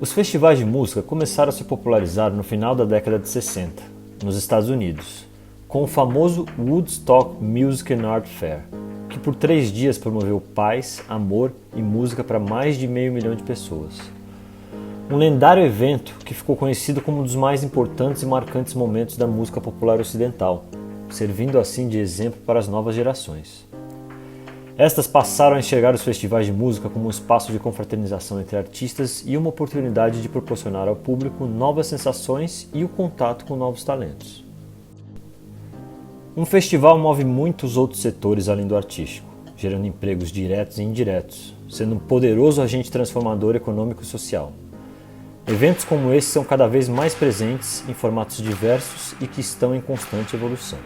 Os festivais de música começaram a se popularizar no final da década de 60, nos Estados Unidos, com o famoso Woodstock Music and Art Fair, que por 3 dias promoveu paz, amor e música para mais de 500 mil de pessoas. Um lendário evento que ficou conhecido como um dos mais importantes e marcantes momentos da música popular ocidental, servindo assim de exemplo para as novas gerações. Estas passaram a enxergar os festivais de música como um espaço de confraternização entre artistas e uma oportunidade de proporcionar ao público novas sensações e o contato com novos talentos. Um festival move muitos outros setores além do artístico, gerando empregos diretos e indiretos, sendo um poderoso agente transformador econômico e social. Eventos como esse são cada vez mais presentes em formatos diversos e que estão em constante evolução.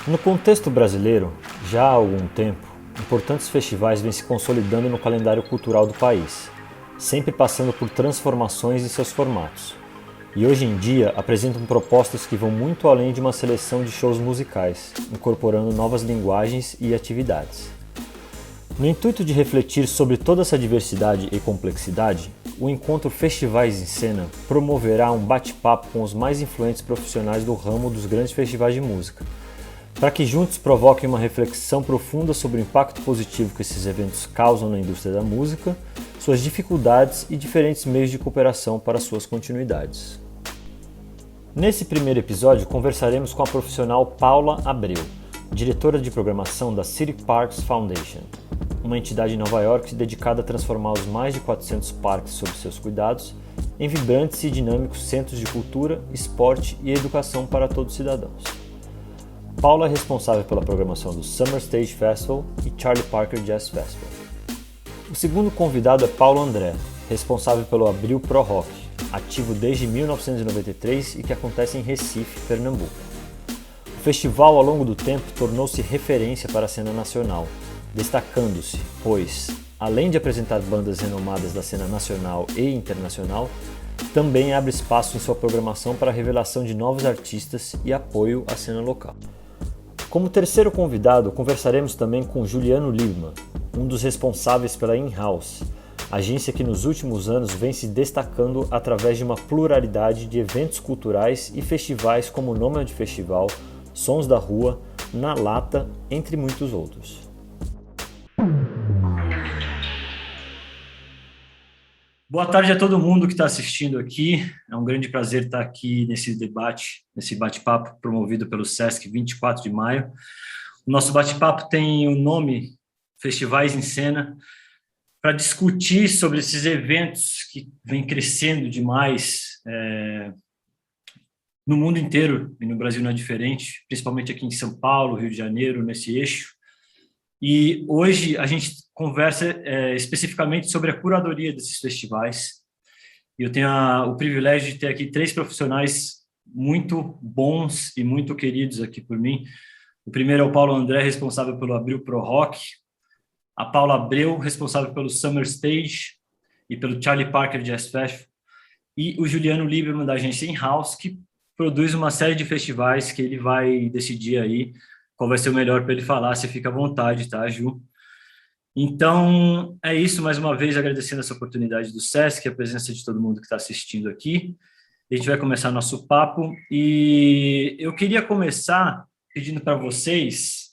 No contexto brasileiro, já há algum tempo, importantes festivais vêm se consolidando no calendário cultural do país, sempre passando por transformações em seus formatos, e hoje em dia apresentam propostas que vão muito além de uma seleção de shows musicais, incorporando novas linguagens e atividades. No intuito de refletir sobre toda essa diversidade e complexidade, o encontro Festivais em Cena promoverá um bate-papo com os mais influentes profissionais do ramo dos grandes festivais de música, para que juntos provoquem uma reflexão profunda sobre o impacto positivo que esses eventos causam na indústria da música, suas dificuldades e diferentes meios de cooperação para suas continuidades. Nesse primeiro episódio, conversaremos com a profissional Paula Abreu, diretora de programação da City Parks Foundation, uma entidade em Nova York dedicada a transformar os mais de 400 parques sob seus cuidados em vibrantes e dinâmicos centros de cultura, esporte e educação para todos os cidadãos. Paula é responsável pela programação do Summer Stage Festival e Charlie Parker Jazz Festival. O segundo convidado é Paulo André, responsável pelo Abril Pro Rock, ativo desde 1993 e que acontece em Recife, Pernambuco. O festival, ao longo do tempo, tornou-se referência para a cena nacional, destacando-se, pois, além de apresentar bandas renomadas da cena nacional e internacional, também abre espaço em sua programação para a revelação de novos artistas e apoio à cena local. Como terceiro convidado, conversaremos também com Juliano Liebman, um dos responsáveis pela In-House, agência que nos últimos anos vem se destacando através de uma pluralidade de eventos culturais e festivais como o Nomad Festival, Sons da Rua, Na Lata, entre muitos outros. Boa tarde a todo mundo que está assistindo aqui. É um grande prazer estar aqui nesse debate, nesse bate-papo promovido pelo SESC 24 de maio. O nosso bate-papo tem o nome Festivais em Cena, para discutir sobre esses eventos que vêm crescendo demais no mundo inteiro, e no Brasil não é diferente, principalmente aqui em São Paulo, Rio de Janeiro, nesse eixo. E hoje a gente conversa especificamente sobre a curadoria desses festivais. E eu tenho o privilégio de ter aqui 3 profissionais muito bons e muito queridos aqui por mim. O primeiro é o Paulo André, responsável pelo Abril Pro Rock. A Paula Abreu, responsável pelo Summer Stage e pelo Charlie Parker Jazz Festival. E o Juliano Lieberman, da agência In-House, que produz uma série de festivais que ele vai decidir aí qual vai ser o melhor para ele falar. Você fica à vontade, tá, Ju? Então, é isso. Mais uma vez, agradecendo essa oportunidade do SESC, a presença de todo mundo que está assistindo aqui. A gente vai começar nosso papo. E eu queria começar pedindo para vocês...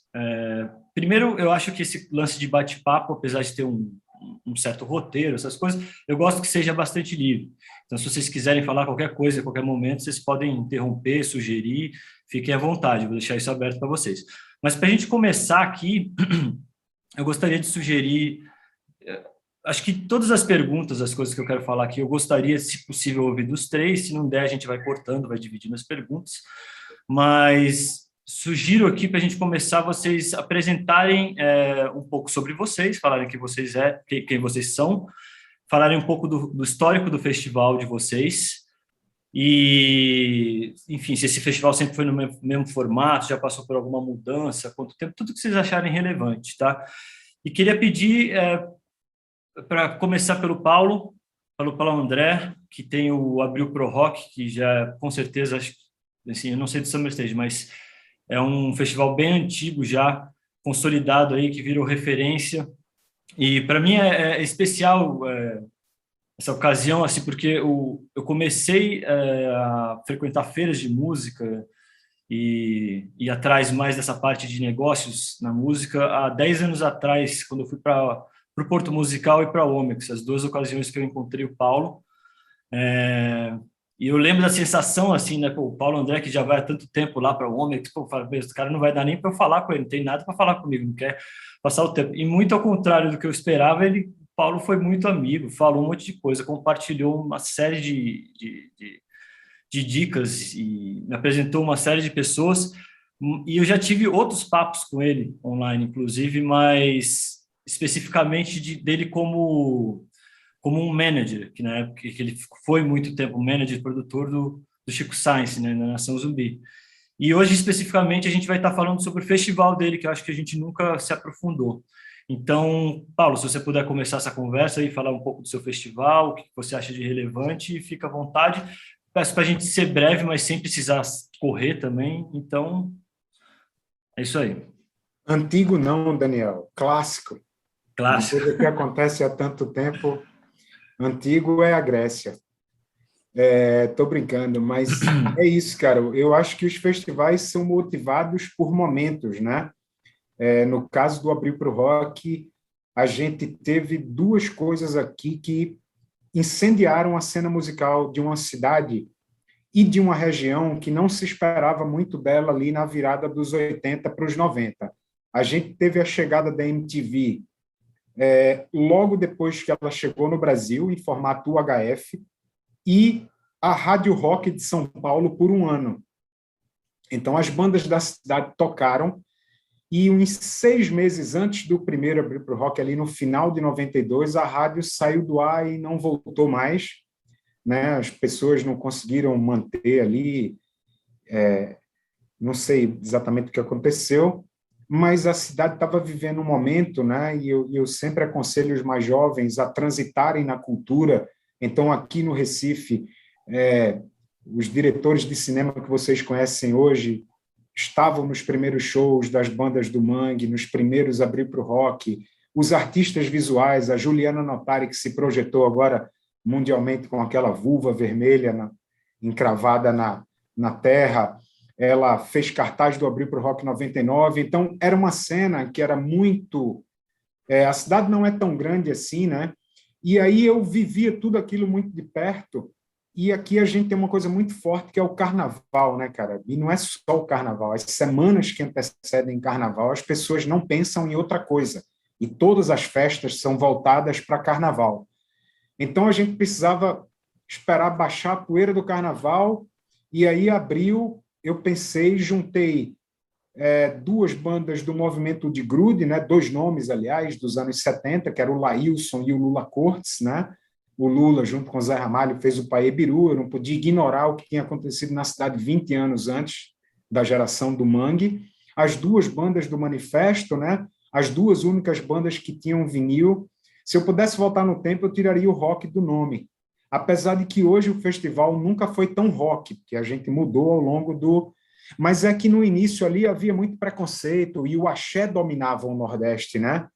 Primeiro, eu acho que esse lance de bate-papo, apesar de ter um certo roteiro, essas coisas, eu gosto que seja bastante livre. Então, se vocês quiserem falar qualquer coisa, a qualquer momento, vocês podem interromper, sugerir, fiquem à vontade, vou deixar isso aberto para vocês. Mas para a gente começar aqui, eu gostaria de sugerir, acho que todas as perguntas, as coisas que eu quero falar aqui, eu gostaria, se possível, ouvir dos 3, se não der, a gente vai cortando, vai dividindo as perguntas, mas... Sugiro aqui para a gente começar vocês apresentarem um pouco sobre vocês, falarem quem vocês são, falarem um pouco do histórico do festival de vocês e, enfim, se esse festival sempre foi no mesmo formato, já passou por alguma mudança, quanto tempo, tudo que vocês acharem relevante, tá? E queria pedir para começar pelo Paulo André, que tem o Abril Pro Rock, que já, com certeza, assim, eu não sei do Summer Stage, mas é um festival bem antigo já, consolidado aí, que virou referência. E para mim é especial essa ocasião, assim, porque eu comecei a frequentar feiras de música e ir atrás mais dessa parte de negócios na música há 10 anos atrás, quando eu fui para o Porto Musical e para o Omex, as duas ocasiões que eu encontrei o Paulo. E eu lembro da sensação, assim, né? Pô, o Paulo André, que já vai há tanto tempo lá para o Omex, pô, fala, esse cara não vai dar nem para eu falar com ele, não tem nada para falar comigo, não quer passar o tempo. E muito ao contrário do que eu esperava, o Paulo foi muito amigo, falou um monte de coisa, compartilhou uma série de dicas e me apresentou uma série de pessoas. E eu já tive outros papos com ele online, inclusive, mas especificamente dele como um manager, que na época que ele foi muito tempo manager produtor do Chico Science, né, na Nação Zumbi. E hoje, especificamente, a gente vai estar falando sobre o festival dele, que eu acho que a gente nunca se aprofundou. Então, Paulo, se você puder começar essa conversa e falar um pouco do seu festival, o que você acha de relevante, fica à vontade. Peço para a gente ser breve, mas sem precisar correr também. Então, é isso aí. Antigo não, Daniel. Clássico. Clássico. Uma coisa que acontece há tanto tempo. Antigo é a Grécia. Estou brincando, mas é isso, cara. Eu acho que os festivais são motivados por momentos, né? No caso do Abril para o Rock, a gente teve duas coisas aqui que incendiaram a cena musical de uma cidade e de uma região que não se esperava muito dela ali na virada dos 80 para os 90. A gente teve a chegada da MTV logo depois que ela chegou no Brasil, em formato UHF, e a Rádio Rock de São Paulo por um ano. Então, as bandas da cidade tocaram, e uns 6 meses antes do primeiro Abril para o Rock, ali no final de 92, a rádio saiu do ar e não voltou mais, né? As pessoas não conseguiram manter ali, não sei exatamente o que aconteceu, mas a cidade estava vivendo um momento, né? E eu sempre aconselho os mais jovens a transitarem na cultura. Então, aqui no Recife, os diretores de cinema que vocês conhecem hoje estavam nos primeiros shows das bandas do Mangue, nos primeiros Abril para o Rock, os artistas visuais, a Juliana Notari, que se projetou agora mundialmente com aquela vulva vermelha encravada na terra, ela fez cartaz do Abril para o Rock 99, então era uma cena que era muito... a cidade não é tão grande assim, né? E aí eu vivia tudo aquilo muito de perto. E aqui a gente tem uma coisa muito forte, que é o carnaval, né, cara? E não é só o carnaval. As semanas que antecedem o carnaval, as pessoas não pensam em outra coisa. E todas as festas são voltadas para carnaval. Então, a gente precisava esperar baixar a poeira do carnaval. E aí, abril, eu pensei, juntei duas bandas do movimento de grude, né? 2 nomes, aliás, dos anos 70, que era o Laílson e o Lula Cortes, né? O Lula, junto com o Zé Ramalho, fez o Paê Biru. Eu não podia ignorar o que tinha acontecido na cidade 20 anos antes da geração do Mangue. As 2 bandas do Manifesto, né? As 2 únicas bandas que tinham vinil. Se eu pudesse voltar no tempo, eu tiraria o rock do nome. Apesar de que hoje o festival nunca foi tão rock, porque a gente mudou ao longo do... Mas é que no início ali havia muito preconceito e o axé dominava o Nordeste, né?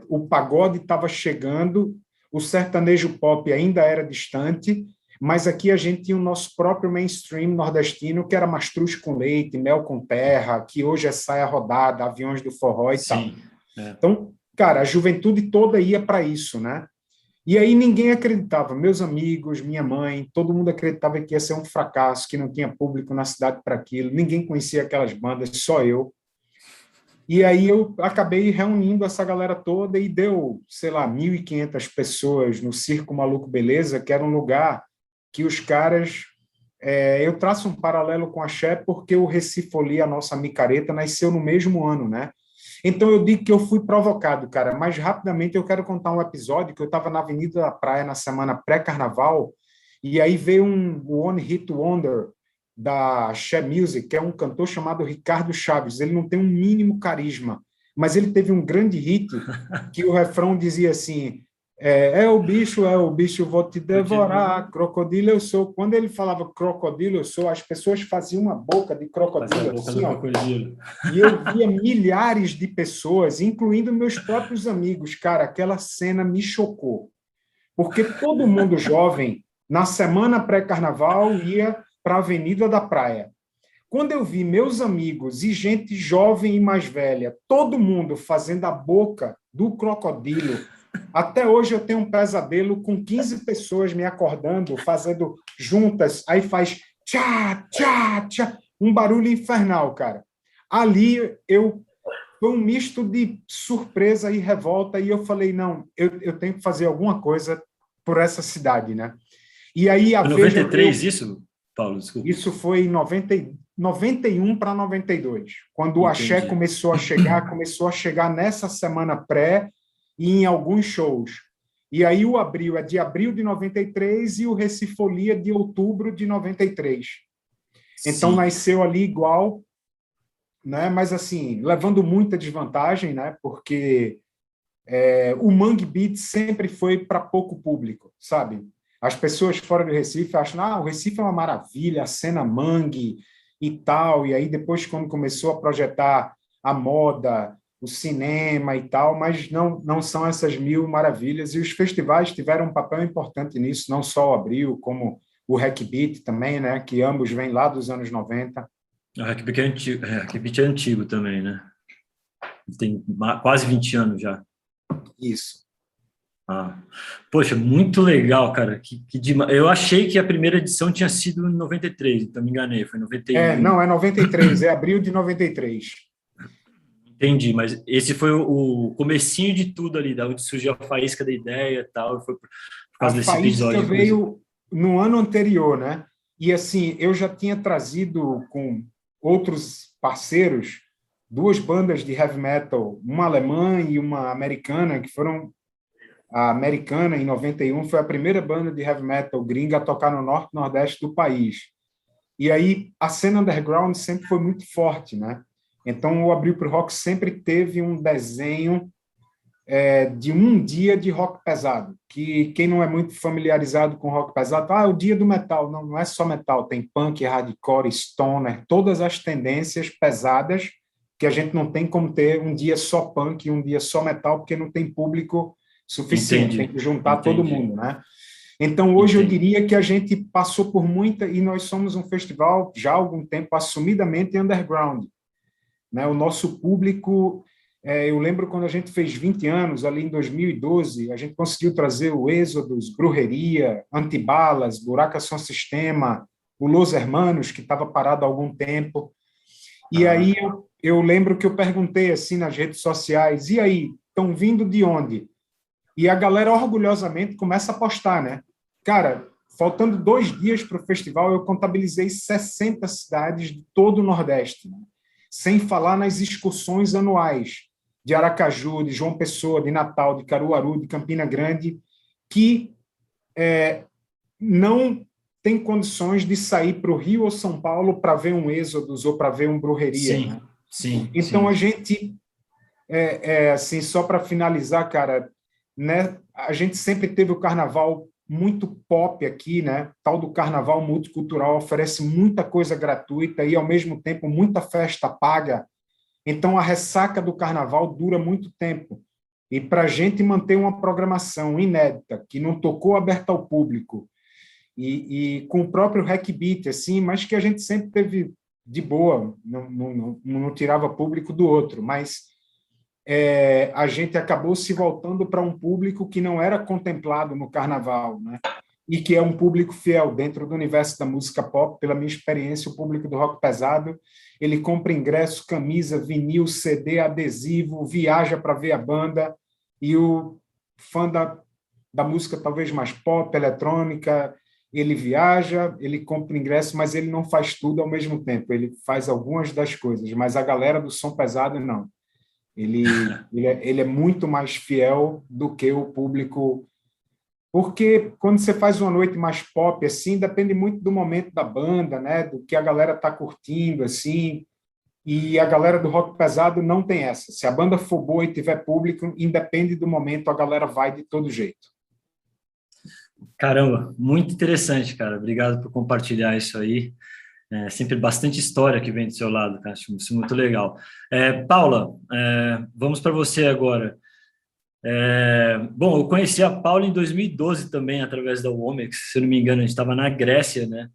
O pagode estava chegando, o sertanejo pop ainda era distante, mas aqui a gente tinha o nosso próprio mainstream nordestino, que era mastruz com leite, mel com terra, que hoje é saia rodada, aviões do forró e tal. Então, cara, a juventude toda ia para isso, né? E aí ninguém acreditava, meus amigos, minha mãe, todo mundo acreditava que ia ser um fracasso, que não tinha público na cidade para aquilo, ninguém conhecia aquelas bandas, só eu. E aí eu acabei reunindo essa galera toda e deu, sei lá, 1.500 pessoas no Circo Maluco Beleza, que era um lugar que os caras... eu traço um paralelo com a Axé porque o Recife, a nossa micareta, nasceu no mesmo ano, né? Então eu digo que eu fui provocado, cara, mas rapidamente eu quero contar um episódio que eu estava na Avenida da Praia na semana pré-carnaval e aí veio um One Hit Wonder da She Music, que é um cantor chamado Ricardo Chaves. Ele não tem um mínimo carisma, mas ele teve um grande hit que o refrão dizia assim: é o bicho, vou te devorar, crocodilo eu sou. Quando ele falava crocodilo eu sou, as pessoas faziam uma boca de crocodilo. Assim, e eu via milhares de pessoas, incluindo meus próprios amigos. Cara, aquela cena me chocou. porque todo mundo jovem, na semana pré-carnaval, ia para a Avenida da Praia. Quando eu vi meus amigos e gente jovem e mais velha, todo mundo fazendo a boca do crocodilo, até hoje eu tenho um pesadelo com 15 pessoas me acordando, fazendo juntas, aí faz tchá, tchá, tchá, um barulho infernal, cara. Ali foi um misto de surpresa e revolta, e eu falei, não, eu tenho que fazer alguma coisa por essa cidade, né? E aí a Foi Veja 93 deu, isso, Paulo? Desculpa. isso foi em 91 para 92, quando o axé Entendi. começou a chegar nessa semana pré e em alguns shows. E aí o Abril é de abril de 93 e o Recifolia de outubro de 93. Então Sim. nasceu ali igual, né? Mas assim, levando muita desvantagem, né? Porque o Mangue Beat sempre foi para pouco público, sabe? As pessoas fora do Recife acham, o Recife é uma maravilha, a cena mangue e tal, e aí depois quando começou a projetar a moda, o cinema e tal, mas não são essas mil maravilhas, e os festivais tiveram um papel importante nisso, não só o Abril, como o Hack Beat também, né, que ambos vêm lá dos anos 90. O Hackbeat é antigo também, né? Tem quase 20 anos já. Isso. Ah. Poxa, muito legal, cara. Eu achei que a primeira edição tinha sido em 93, então me enganei, foi em 91. Não, é 93, é abril de 93. Entendi, mas esse foi o comecinho de tudo ali, da onde surgiu a faísca da ideia e tal, foi por A causa desse faísca episódio, inclusive. veio no ano anterior, né? E assim, eu já tinha trazido com outros parceiros duas bandas de heavy metal, uma alemã e uma americana, que foram a americana em 91 foi a primeira banda de heavy metal gringa a tocar no norte e nordeste do país. E aí a cena underground sempre foi muito forte, né? Então o Abril pro Rock sempre teve um desenho de um dia de rock pesado, que quem não é muito familiarizado com rock pesado, é o dia do metal. Não é só metal, tem punk, hardcore, stoner, todas as tendências pesadas que a gente não tem como ter um dia só punk e um dia só metal, porque não tem público suficiente, tem Entendi, que juntar todo entendi, mundo, né? Então, hoje eu entendi. diria que a gente passou por muita, e nós somos um festival já há algum tempo assumidamente underground, né? O nosso público, eu lembro quando a gente fez 20 anos, ali em 2012, a gente conseguiu trazer o Êxodos, Brujeria, Antibalas, Buraca Som Sistema, o Los Hermanos, que estava parado há algum tempo. E aí eu lembro que eu perguntei assim nas redes sociais, e aí, estão vindo de onde? E a galera orgulhosamente começa a postar, né? Cara, faltando 2 dias para o festival, eu contabilizei 60 cidades de todo o Nordeste, né? Sem falar nas excursões anuais de Aracaju, de João Pessoa, de Natal, de Caruaru, de Campina Grande, que não tem condições de sair para o Rio ou São Paulo para ver um Êxodos ou para ver um Brujeria, Sim, né? sim, Então, sim. a gente, assim, só para finalizar, cara, né, a gente sempre teve o carnaval muito pop aqui, né? Tal do carnaval multicultural oferece muita coisa gratuita e, ao mesmo tempo, muita festa paga. Então, a ressaca do carnaval dura muito tempo. E para a gente manter uma programação inédita, que não tocou aberta ao público, e com o próprio Hack Beat, assim, mas que a gente sempre teve de boa, não tirava público do outro, mas a gente acabou se voltando para um público que não era contemplado no carnaval, né? E que é um público fiel dentro do universo da música pop. Pela minha experiência, o público do rock pesado, ele compra ingresso, camisa, vinil, CD, adesivo, viaja para ver a banda, e o fã da música talvez mais pop, eletrônica, ele viaja, ele compra ingresso, mas ele não faz tudo ao mesmo tempo, ele faz algumas das coisas, mas a galera do som pesado não. Ele é muito mais fiel do que o público, porque quando você faz uma noite mais pop, assim, depende muito do momento da banda, né? Do que a galera está curtindo, assim, e a galera do rock pesado não tem essa. Se a banda for boa e tiver público, independe do momento, a galera vai de todo jeito. Caramba, muito interessante, cara. Obrigado por compartilhar isso aí. É sempre bastante história que vem do seu lado, cara. Acho isso muito legal. Paula, vamos para você agora. Bom, eu conheci a Paula em 2012 também, através da Womex, se eu não me engano, a gente estava na Grécia, né?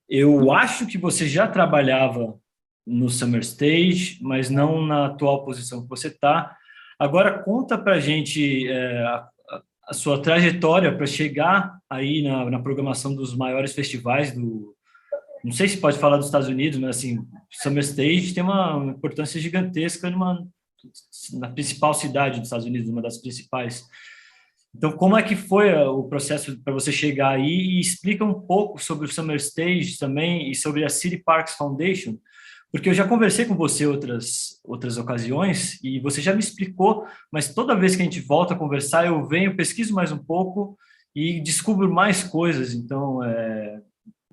Eu acho que você já trabalhava no Summer Stage, mas não na atual posição que você está. Agora, conta para a gente a sua trajetória para chegar aí na programação dos maiores festivais do... Não sei se pode falar dos Estados Unidos, mas assim, Summer Stage tem uma importância gigantesca na principal cidade dos Estados Unidos, uma das principais. Então, como é que foi o processo para você chegar aí e explica um pouco sobre o Summer Stage também e sobre a City Parks Foundation, porque eu já conversei com você outras ocasiões e você já me explicou, mas toda vez que a gente volta a conversar, eu venho, pesquiso mais um pouco e descubro mais coisas. Então,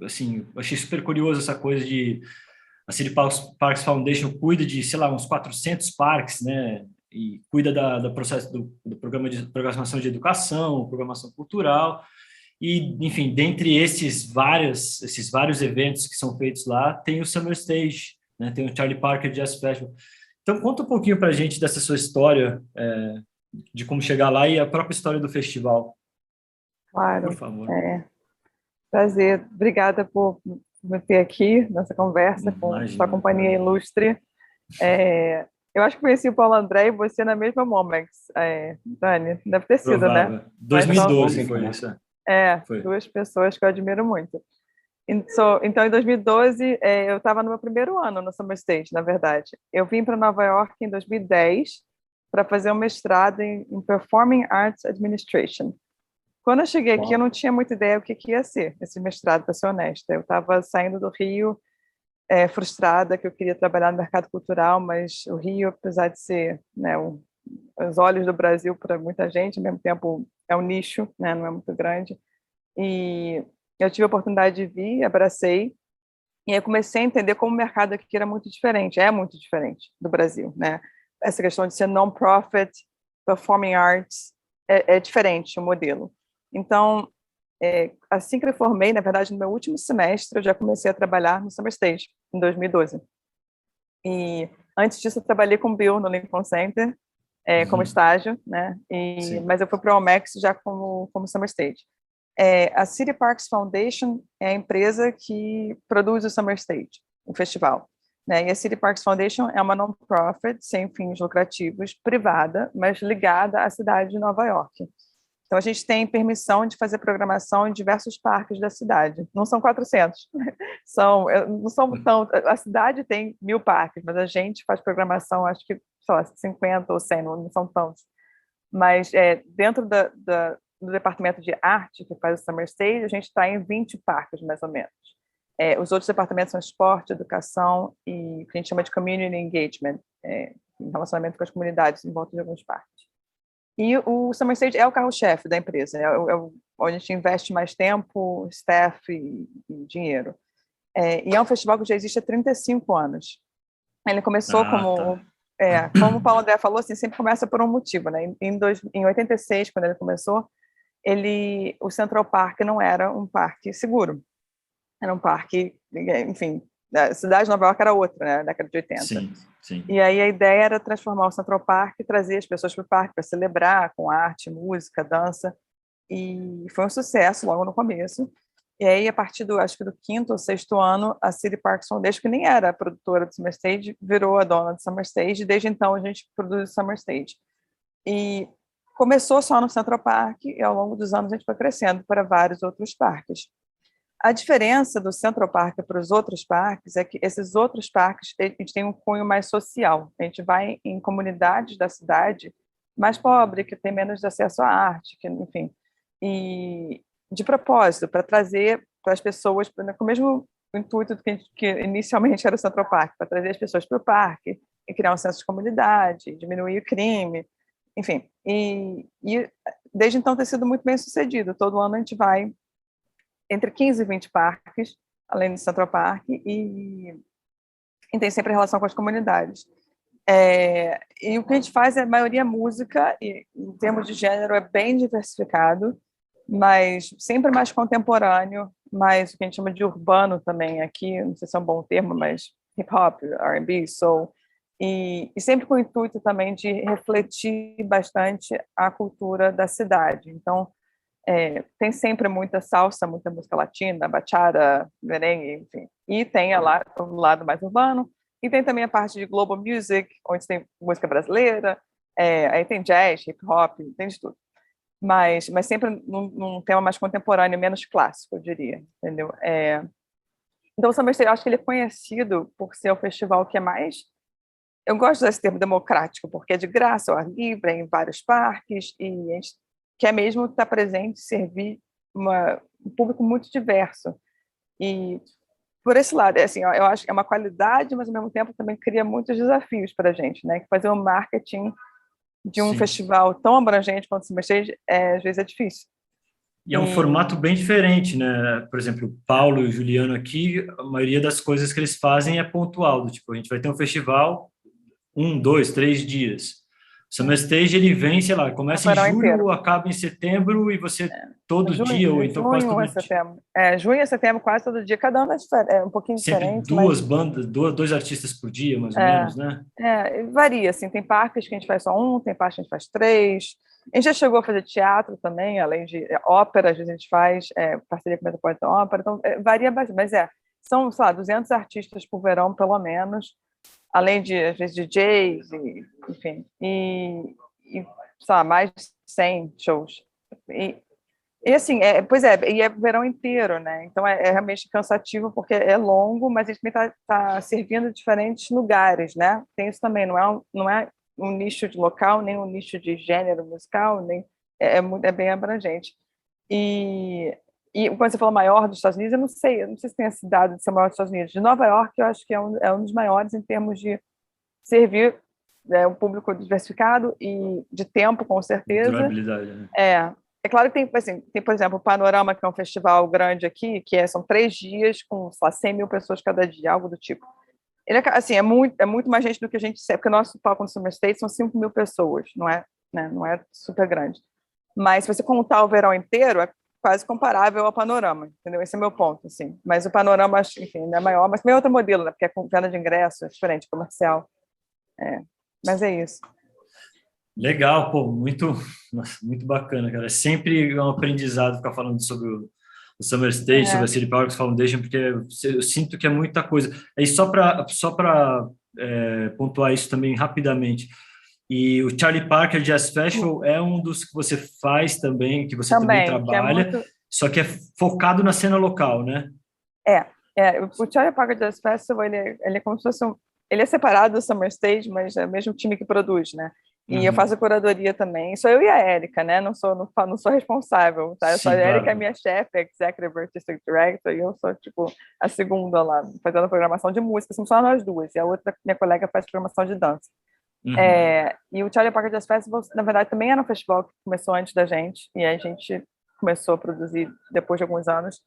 assim, eu achei super curioso essa coisa de a City Parks Foundation cuida de, sei lá, uns 400 parques, né? E cuida do processo do programa de programação de educação, programação cultural, e, enfim, dentre esses vários eventos que são feitos lá, tem o Summer Stage, né? Tem o Charlie Parker Jazz Festival. Então, conta um pouquinho para a gente dessa sua história, de como chegar lá e a própria história do festival, por Claro, favor. prazer. Obrigada por me ter aqui nessa conversa com Imagina, sua companhia ilustre. Eu acho que conheci o Paulo André e você na mesma Momex, Dani, deve ter sido, provável. né? 2012 foi isso. Foi. Duas pessoas que eu admiro muito. Então, em 2012, eu estava no meu primeiro ano no Summer Stage, na verdade. Eu vim para Nova York em 2010 para fazer um mestrado em Performing Arts Administration. Quando eu cheguei aqui, eu não tinha muita ideia do que ia ser esse mestrado, para ser honesta. Eu estava saindo do Rio, frustrada, que eu queria trabalhar no mercado cultural, mas o Rio, apesar de ser, né, os olhos do Brasil para muita gente, ao mesmo tempo é um nicho, né, não é muito grande. E eu tive a oportunidade de vir, abracei, e aí comecei a entender como o mercado aqui era muito diferente, é muito diferente do Brasil, né? Essa questão de ser non-profit, performing arts, é diferente o modelo. Então, assim que eu formei, na verdade, no meu último semestre, eu já comecei a trabalhar no Summer Stage, em 2012. E antes disso, eu trabalhei com o Bill no Lincoln Center, como estágio, né? Mas eu fui para o Almex já como Summer Stage. A City Parks Foundation é a empresa que produz o Summer Stage, o festival, né? E a City Parks Foundation é uma non-profit, sem fins lucrativos, privada, mas ligada à cidade de Nova York. Então, a gente tem permissão de fazer programação em diversos parques da cidade. Não são 400, não são tão... A cidade tem 1000 parques, mas a gente faz programação, acho que, sei lá, 50 ou 100, não são tantos. Mas dentro do departamento de arte, que faz o Summer Stage, a gente está em 20 parques, mais ou menos. Os outros departamentos são esporte, educação e o que a gente chama de community engagement, relacionamento com as comunidades em volta de alguns parques. E o Summer Stage é o carro-chefe da empresa, onde a gente investe mais tempo, staff e dinheiro. E é um festival que já existe há 35 anos. Ele começou como o Paulo André falou, assim, sempre começa por um motivo, né? Em 86, quando ele começou, o Central Park não era um parque seguro. Era um parque, enfim, a cidade de Nova York era outra, né? Na década de 80. Sim. E aí a ideia era transformar o Central Park e trazer as pessoas para o parque para celebrar com arte, música, dança. E foi um sucesso logo no começo. E aí, a partir acho que do 5º ou 6º ano, a City Parks Foundation, que nem era a produtora do Summer Stage, virou a dona do Summer Stage, e desde então a gente produz o Summer Stage. E começou só no Central Park, e ao longo dos anos a gente foi crescendo para vários outros parques. A diferença do Central Park para os outros parques é que esses outros parques, a gente tem um cunho mais social. A gente vai em comunidades da cidade mais pobre, que tem menos acesso à arte, que, enfim, e de propósito, para trazer para as pessoas, com o mesmo intuito que inicialmente era o Central Park, para trazer as pessoas para o parque e criar um senso de comunidade, diminuir o crime, enfim. E desde então tem sido muito bem sucedido. Todo ano a gente vai entre 15 e 20 parques, além do Central Park, e tem sempre relação com as comunidades. E o que a gente faz é a maioria música, e em termos de gênero é bem diversificado, mas sempre mais contemporâneo, mais o que a gente chama de urbano também aqui, não sei se é um bom termo, mas hip-hop, R&B, soul, e sempre com o intuito também de refletir bastante a cultura da cidade. Então, tem sempre muita salsa, muita música latina, bachata, merengue, enfim. E tem lá o lado mais urbano, e tem também a parte de global music, onde tem música brasileira, aí tem jazz, hip hop, tem de tudo. Mas sempre num tema mais contemporâneo, menos clássico, eu diria, entendeu? Então, o Summer Stage, eu acho que ele é conhecido por ser o festival que é mais... Eu gosto desse termo democrático, porque é de graça, ao ar livre, em vários parques, e a gente quer mesmo estar presente, servir um público muito diverso. E, por esse lado, assim, eu acho que é uma qualidade, mas, ao mesmo tempo, também cria muitos desafios para a gente, né? Que fazer um marketing de um Sim. festival tão abrangente quanto o Summer Stage, às vezes é difícil. E é um formato bem diferente, né? Por exemplo, o Paulo e o Juliano aqui, a maioria das coisas que eles fazem é pontual, do tipo, a gente vai ter um festival 1, 2, 3 dias. O Summer Stage, ele vem, sei lá, começa em verão julho, inteiro. acaba em setembro, e você todo dia, ou então quase Junho todo a dia. setembro. Junho a setembro, quase todo dia. Cada ano é um pouquinho Sempre diferente, duas mas bandas, dois artistas por dia, mais ou menos, né? varia, assim. Tem parques que a gente faz só um, tem parques que a gente faz 3. A gente já chegou a fazer teatro também, além de ópera, às vezes a gente faz parceria com a Metropolitan Opera, então varia bastante, mas são, sei lá, 200 artistas por verão, pelo menos, além de, às vezes, DJs, enfim, e sei lá, mais de 100 shows. E assim, e é verão inteiro, né? Então é realmente cansativo porque é longo, mas a gente também tá servindo diferentes lugares, né? Tem isso também, não é um nicho de local, nem um nicho de gênero musical, nem é bem abrangente. E quando você falou maior dos Estados Unidos, eu não sei se tem esse dado de ser maior dos Estados Unidos. De Nova York, eu acho que é um dos maiores em termos de servir um público diversificado e de tempo, com certeza. Durabilidade, né? É claro que tem, assim, por exemplo, o Panorama, que é um festival grande aqui, são 3 dias com, sei lá, 100 mil pessoas cada dia, algo do tipo. Ele assim, é muito mais gente do que a gente sabe, porque o nosso palco no Summer State são 5 mil pessoas, não é, né, não é super grande. Mas se você contar o verão inteiro, é quase comparável ao Panorama, entendeu? Esse é o meu ponto, assim. Mas o Panorama, enfim, é maior, mas também é outro modelo, né, porque é com venda de ingresso, é diferente, comercial. Mas é isso. Legal, pô, nossa, muito bacana, cara. É sempre um aprendizado ficar falando sobre o Summer Stage, sobre a City Parks Foundation, porque eu sinto que é muita coisa. Aí só para pontuar isso também rapidamente. E o Charlie Parker Jazz Festival é um dos que você faz também, que você também Que é trabalha, muito... só que é focado na cena local, né? O Charlie Parker Jazz Festival, ele é como se fosse ele é separado do Summer Stage, mas é o mesmo time que produz, né? E eu faço curadoria também. Sou eu e a Érica, né? Não sou responsável, tá? Sim, A Érica claro. é minha chefe, Executive Artistic Director, e eu sou, tipo, a segunda lá, fazendo a programação de música. Somos só nós duas. E a outra, minha colega, faz programação de dança. E o Charlie Parker Jazz Festival, na verdade, também era um festival que começou antes da gente, e a gente começou a produzir depois de alguns anos.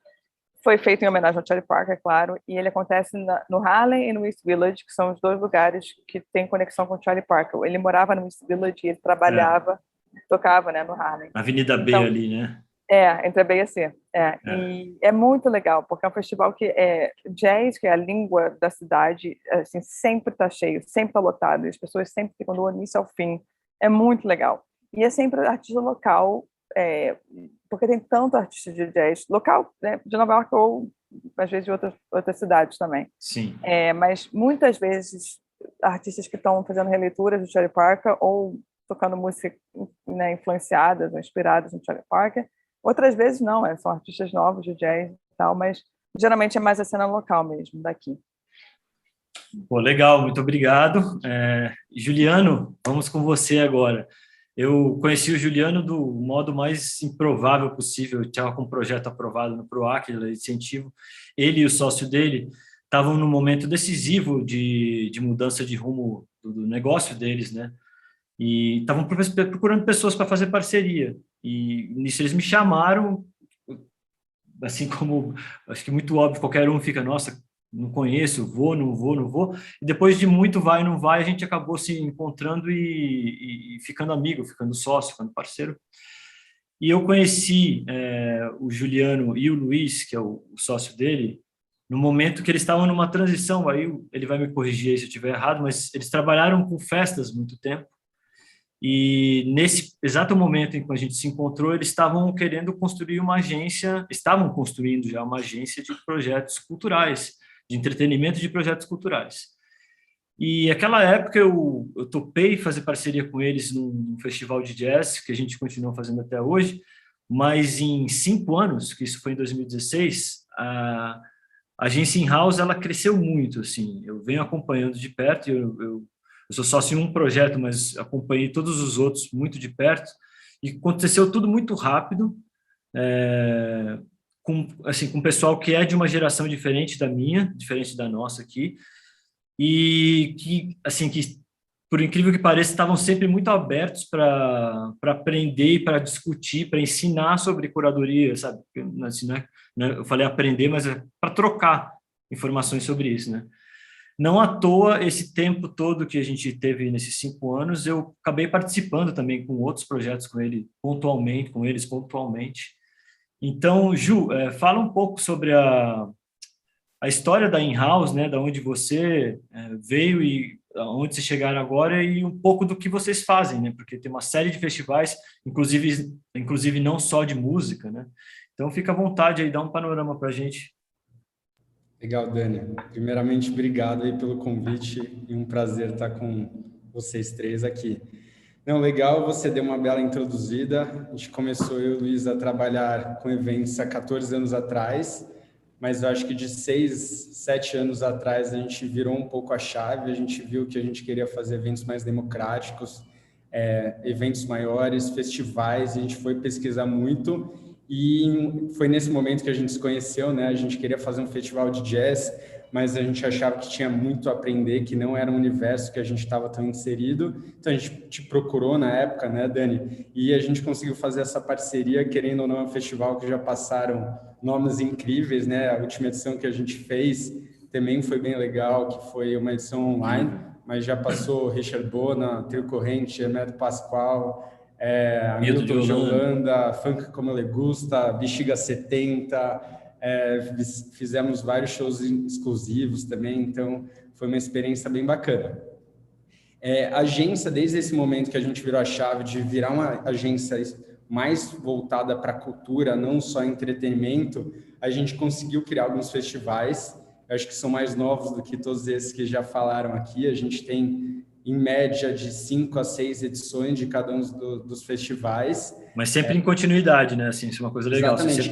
Foi feito em homenagem ao Charlie Parker, é claro, e ele acontece no Harlem e no East Village, que são os 2 lugares que têm conexão com o Charlie Parker. Ele morava no East Village e ele trabalhava, tocava, né, no Harlem. Avenida B então, ali, né? Entre a B e a C. E é muito legal, porque é um festival que jazz, que é a língua da cidade, assim, sempre está cheio, sempre está lotado, e as pessoas sempre ficam do início ao fim. É muito legal. E é sempre artista local, porque tem tanto artista de jazz local, né, de Nova York ou às vezes de outras cidades também. Sim. Mas muitas vezes artistas que estão fazendo releituras do Charlie Parker ou tocando música, né, influenciadas ou inspiradas no Charlie Parker. Outras vezes não, são artistas novos de jazz e tal, mas geralmente é mais a cena local mesmo, daqui. Pô, legal, muito obrigado. Juliano, vamos com você agora. Eu conheci o Juliano do modo mais improvável possível. Eu estava com um projeto aprovado no PROAC, de incentivo. Ele e o sócio dele estavam num momento decisivo de mudança de rumo do negócio deles, né? E estavam procurando pessoas para fazer parceria. E nisso eles me chamaram, assim como, acho que muito óbvio, qualquer um fica, nossa, não conheço, vou, não vou, não vou. E depois de muito vai e não vai, a gente acabou se encontrando e ficando amigo, ficando sócio, ficando parceiro. E eu conheci o Juliano e o Luiz, que é o sócio dele, no momento que eles estavam numa transição, aí ele vai me corrigir aí se eu estiver errado, mas eles trabalharam com festas muito tempo, e nesse exato momento em que a gente se encontrou, eles estavam querendo construir uma agência, estavam construindo já uma agência de projetos culturais, de entretenimento de projetos culturais. E aquela época eu topei fazer parceria com eles num festival de jazz, que a gente continua fazendo até hoje, mas em 5 anos, que isso foi em 2016, a agência in-house ela cresceu muito, assim. Eu venho acompanhando de perto, eu sou sócio em um projeto, mas acompanhei todos os outros muito de perto, e aconteceu tudo muito rápido, com pessoal que é de uma geração diferente da minha, diferente da nossa aqui, e que, assim, que por incrível que pareça, estavam sempre muito abertos para aprender, para discutir, para ensinar sobre curadoria, sabe? Assim, eu falei aprender, mas é para trocar informações sobre isso, né? Não à toa, esse tempo todo que a gente teve nesses 5 anos, eu acabei participando também com outros projetos com eles pontualmente. Então, Ju, fala um pouco sobre a história da In-House, né, da onde você veio e onde vocês chegaram agora e um pouco do que vocês fazem, né, porque tem uma série de festivais, inclusive não só de música, né. Então, fica à vontade aí, dá um panorama para a gente. Legal, Dani. Primeiramente, obrigado aí pelo convite e um prazer estar com vocês três aqui. Não, legal, você deu uma bela introduzida. A gente começou, eu e o Luiz, a trabalhar com eventos há 14 anos atrás, mas eu acho que de 6, 7 anos atrás a gente virou um pouco a chave, a gente viu que a gente queria fazer eventos mais democráticos, eventos maiores, festivais, a gente foi pesquisar muito e foi nesse momento que a gente se conheceu, né? A gente queria fazer um festival de jazz, mas a gente achava que tinha muito a aprender, que não era um universo que a gente estava tão inserido. Então, a gente te procurou na época, né, Dani? E a gente conseguiu fazer essa parceria, querendo ou não, é um festival que já passaram nomes incríveis, né? A última edição que a gente fez também foi bem legal, que foi uma edição online, mas já passou Richard Bona, Trio Corrente, Hermeto Pascoal, Hamilton de Holanda, Funk Como Le Gusta, Bexiga 70, fizemos vários shows exclusivos também, então foi uma experiência bem bacana. A agência, desde esse momento que a gente virou a chave de virar uma agência mais voltada para a cultura, não só entretenimento, a gente conseguiu criar alguns festivais, eu acho que são mais novos do que todos esses que já falaram aqui, a gente tem em média de 5 a 6 edições de cada um dos festivais. Mas sempre em continuidade, né? Assim, isso é uma coisa legal. Exatamente,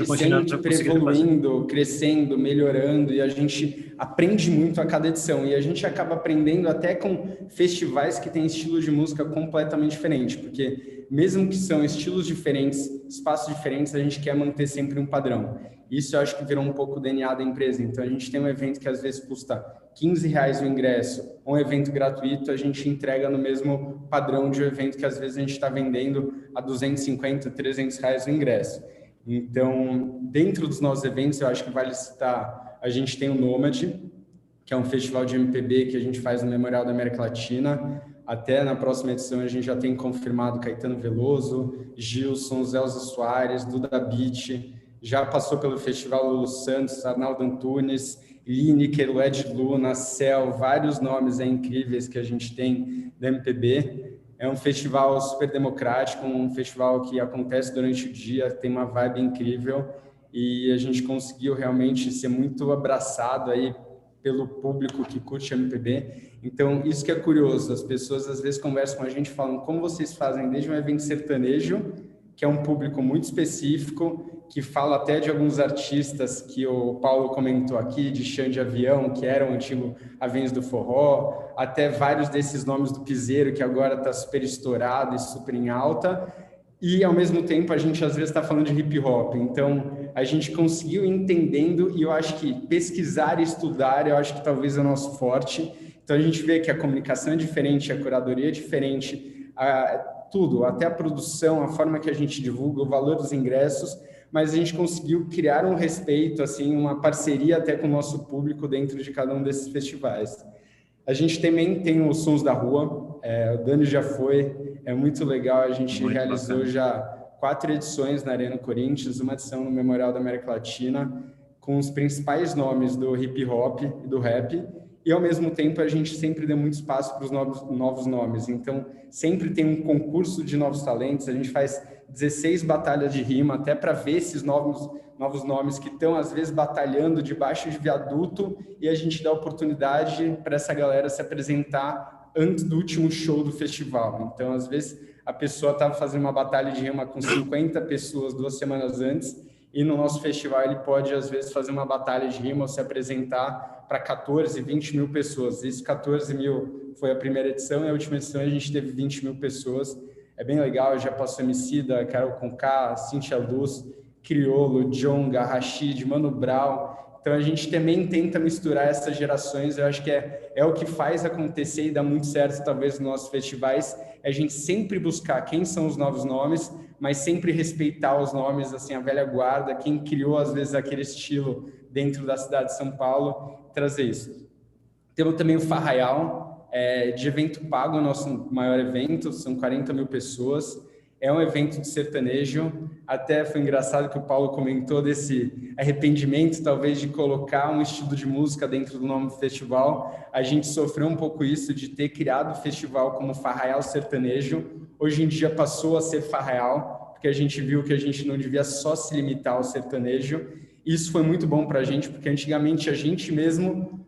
sempre evoluindo, crescendo, melhorando, e a gente aprende muito a cada edição, e a gente acaba aprendendo até com festivais que têm estilos de música completamente diferentes, porque mesmo que são estilos diferentes, espaços diferentes, a gente quer manter sempre um padrão. Isso eu acho que virou um pouco o DNA da empresa. Então, a gente tem um evento que às vezes custa R$15 o ingresso, um evento gratuito, a gente entrega no mesmo padrão de um evento que às vezes a gente está vendendo a R$250, R$300 o ingresso. Então, dentro dos nossos eventos, eu acho que vale citar, a gente tem o Nomad, que é um festival de MPB que a gente faz no Memorial da América Latina. Até na próxima edição a gente já tem confirmado Caetano Veloso, Gilson, Zelza Soares, Duda Beat, já passou pelo Festival Lulu Santos, Arnaldo Antunes, Lineker, Ed Luna, Cel, vários nomes incríveis que a gente tem da MPB. É um festival super democrático, um festival que acontece durante o dia, tem uma vibe incrível e a gente conseguiu realmente ser muito abraçado aí pelo público que curte MPB. Então, isso que é curioso, as pessoas às vezes conversam com a gente falando como vocês fazem desde um evento sertanejo, que é um público muito específico, que fala até de alguns artistas que o Paulo comentou aqui, de Xande Avião, que era o antigo Aviões do Forró, até vários desses nomes do piseiro, que agora está super estourado e super em alta, e ao mesmo tempo a gente às vezes está falando de hip hop. Então, a gente conseguiu entendendo, e eu acho que pesquisar e estudar, eu acho que talvez é o nosso forte. Então, a gente vê que a comunicação é diferente, a curadoria é diferente, tudo, até a produção, a forma que a gente divulga, o valor dos ingressos, mas a gente conseguiu criar um respeito, assim, uma parceria até com o nosso público dentro de cada um desses festivais. A gente também tem os Sons da Rua, o Dani já foi, é muito legal, a gente realizou já 4 edições na Arena Corinthians, uma edição no Memorial da América Latina, com os principais nomes do hip hop e do rap, e ao mesmo tempo a gente sempre dá muito espaço para os novos nomes. Então, sempre tem um concurso de novos talentos, a gente faz 16 batalhas de rima, até para ver esses novos nomes que estão, às vezes, batalhando debaixo de viaduto, e a gente dá oportunidade para essa galera se apresentar antes do último show do festival. Então, às vezes, a pessoa estava fazendo uma batalha de rima com 50 pessoas 2 semanas antes, e no nosso festival ele pode, às vezes, fazer uma batalha de rima ou se apresentar para 14, 20 mil pessoas. Isso, 14 mil foi a primeira edição, e a última edição a gente teve 20 mil pessoas. É bem legal, já passou Emicida, Carol Conká, Cintia Luz, Criolo, Djonga, Rashid, Mano Brown. Então, a gente também tenta misturar essas gerações. Eu acho que é o que faz acontecer e dá muito certo, talvez, nos nossos festivais, é a gente sempre buscar quem são os novos nomes, mas sempre respeitar os nomes, assim, a velha guarda, quem criou, às vezes, aquele estilo dentro da cidade de São Paulo, trazer isso. Temos também o Farraial, de evento pago, o nosso maior evento, são 40 mil pessoas. É um evento de sertanejo. Até foi engraçado que o Paulo comentou desse arrependimento, talvez, de colocar um estilo de música dentro do nome do festival. A gente sofreu um pouco isso, de ter criado o festival como Farraial Sertanejo. Hoje em dia passou a ser Farraial, porque a gente viu que a gente não devia só se limitar ao sertanejo. Isso foi muito bom para a gente, porque antigamente a gente mesmo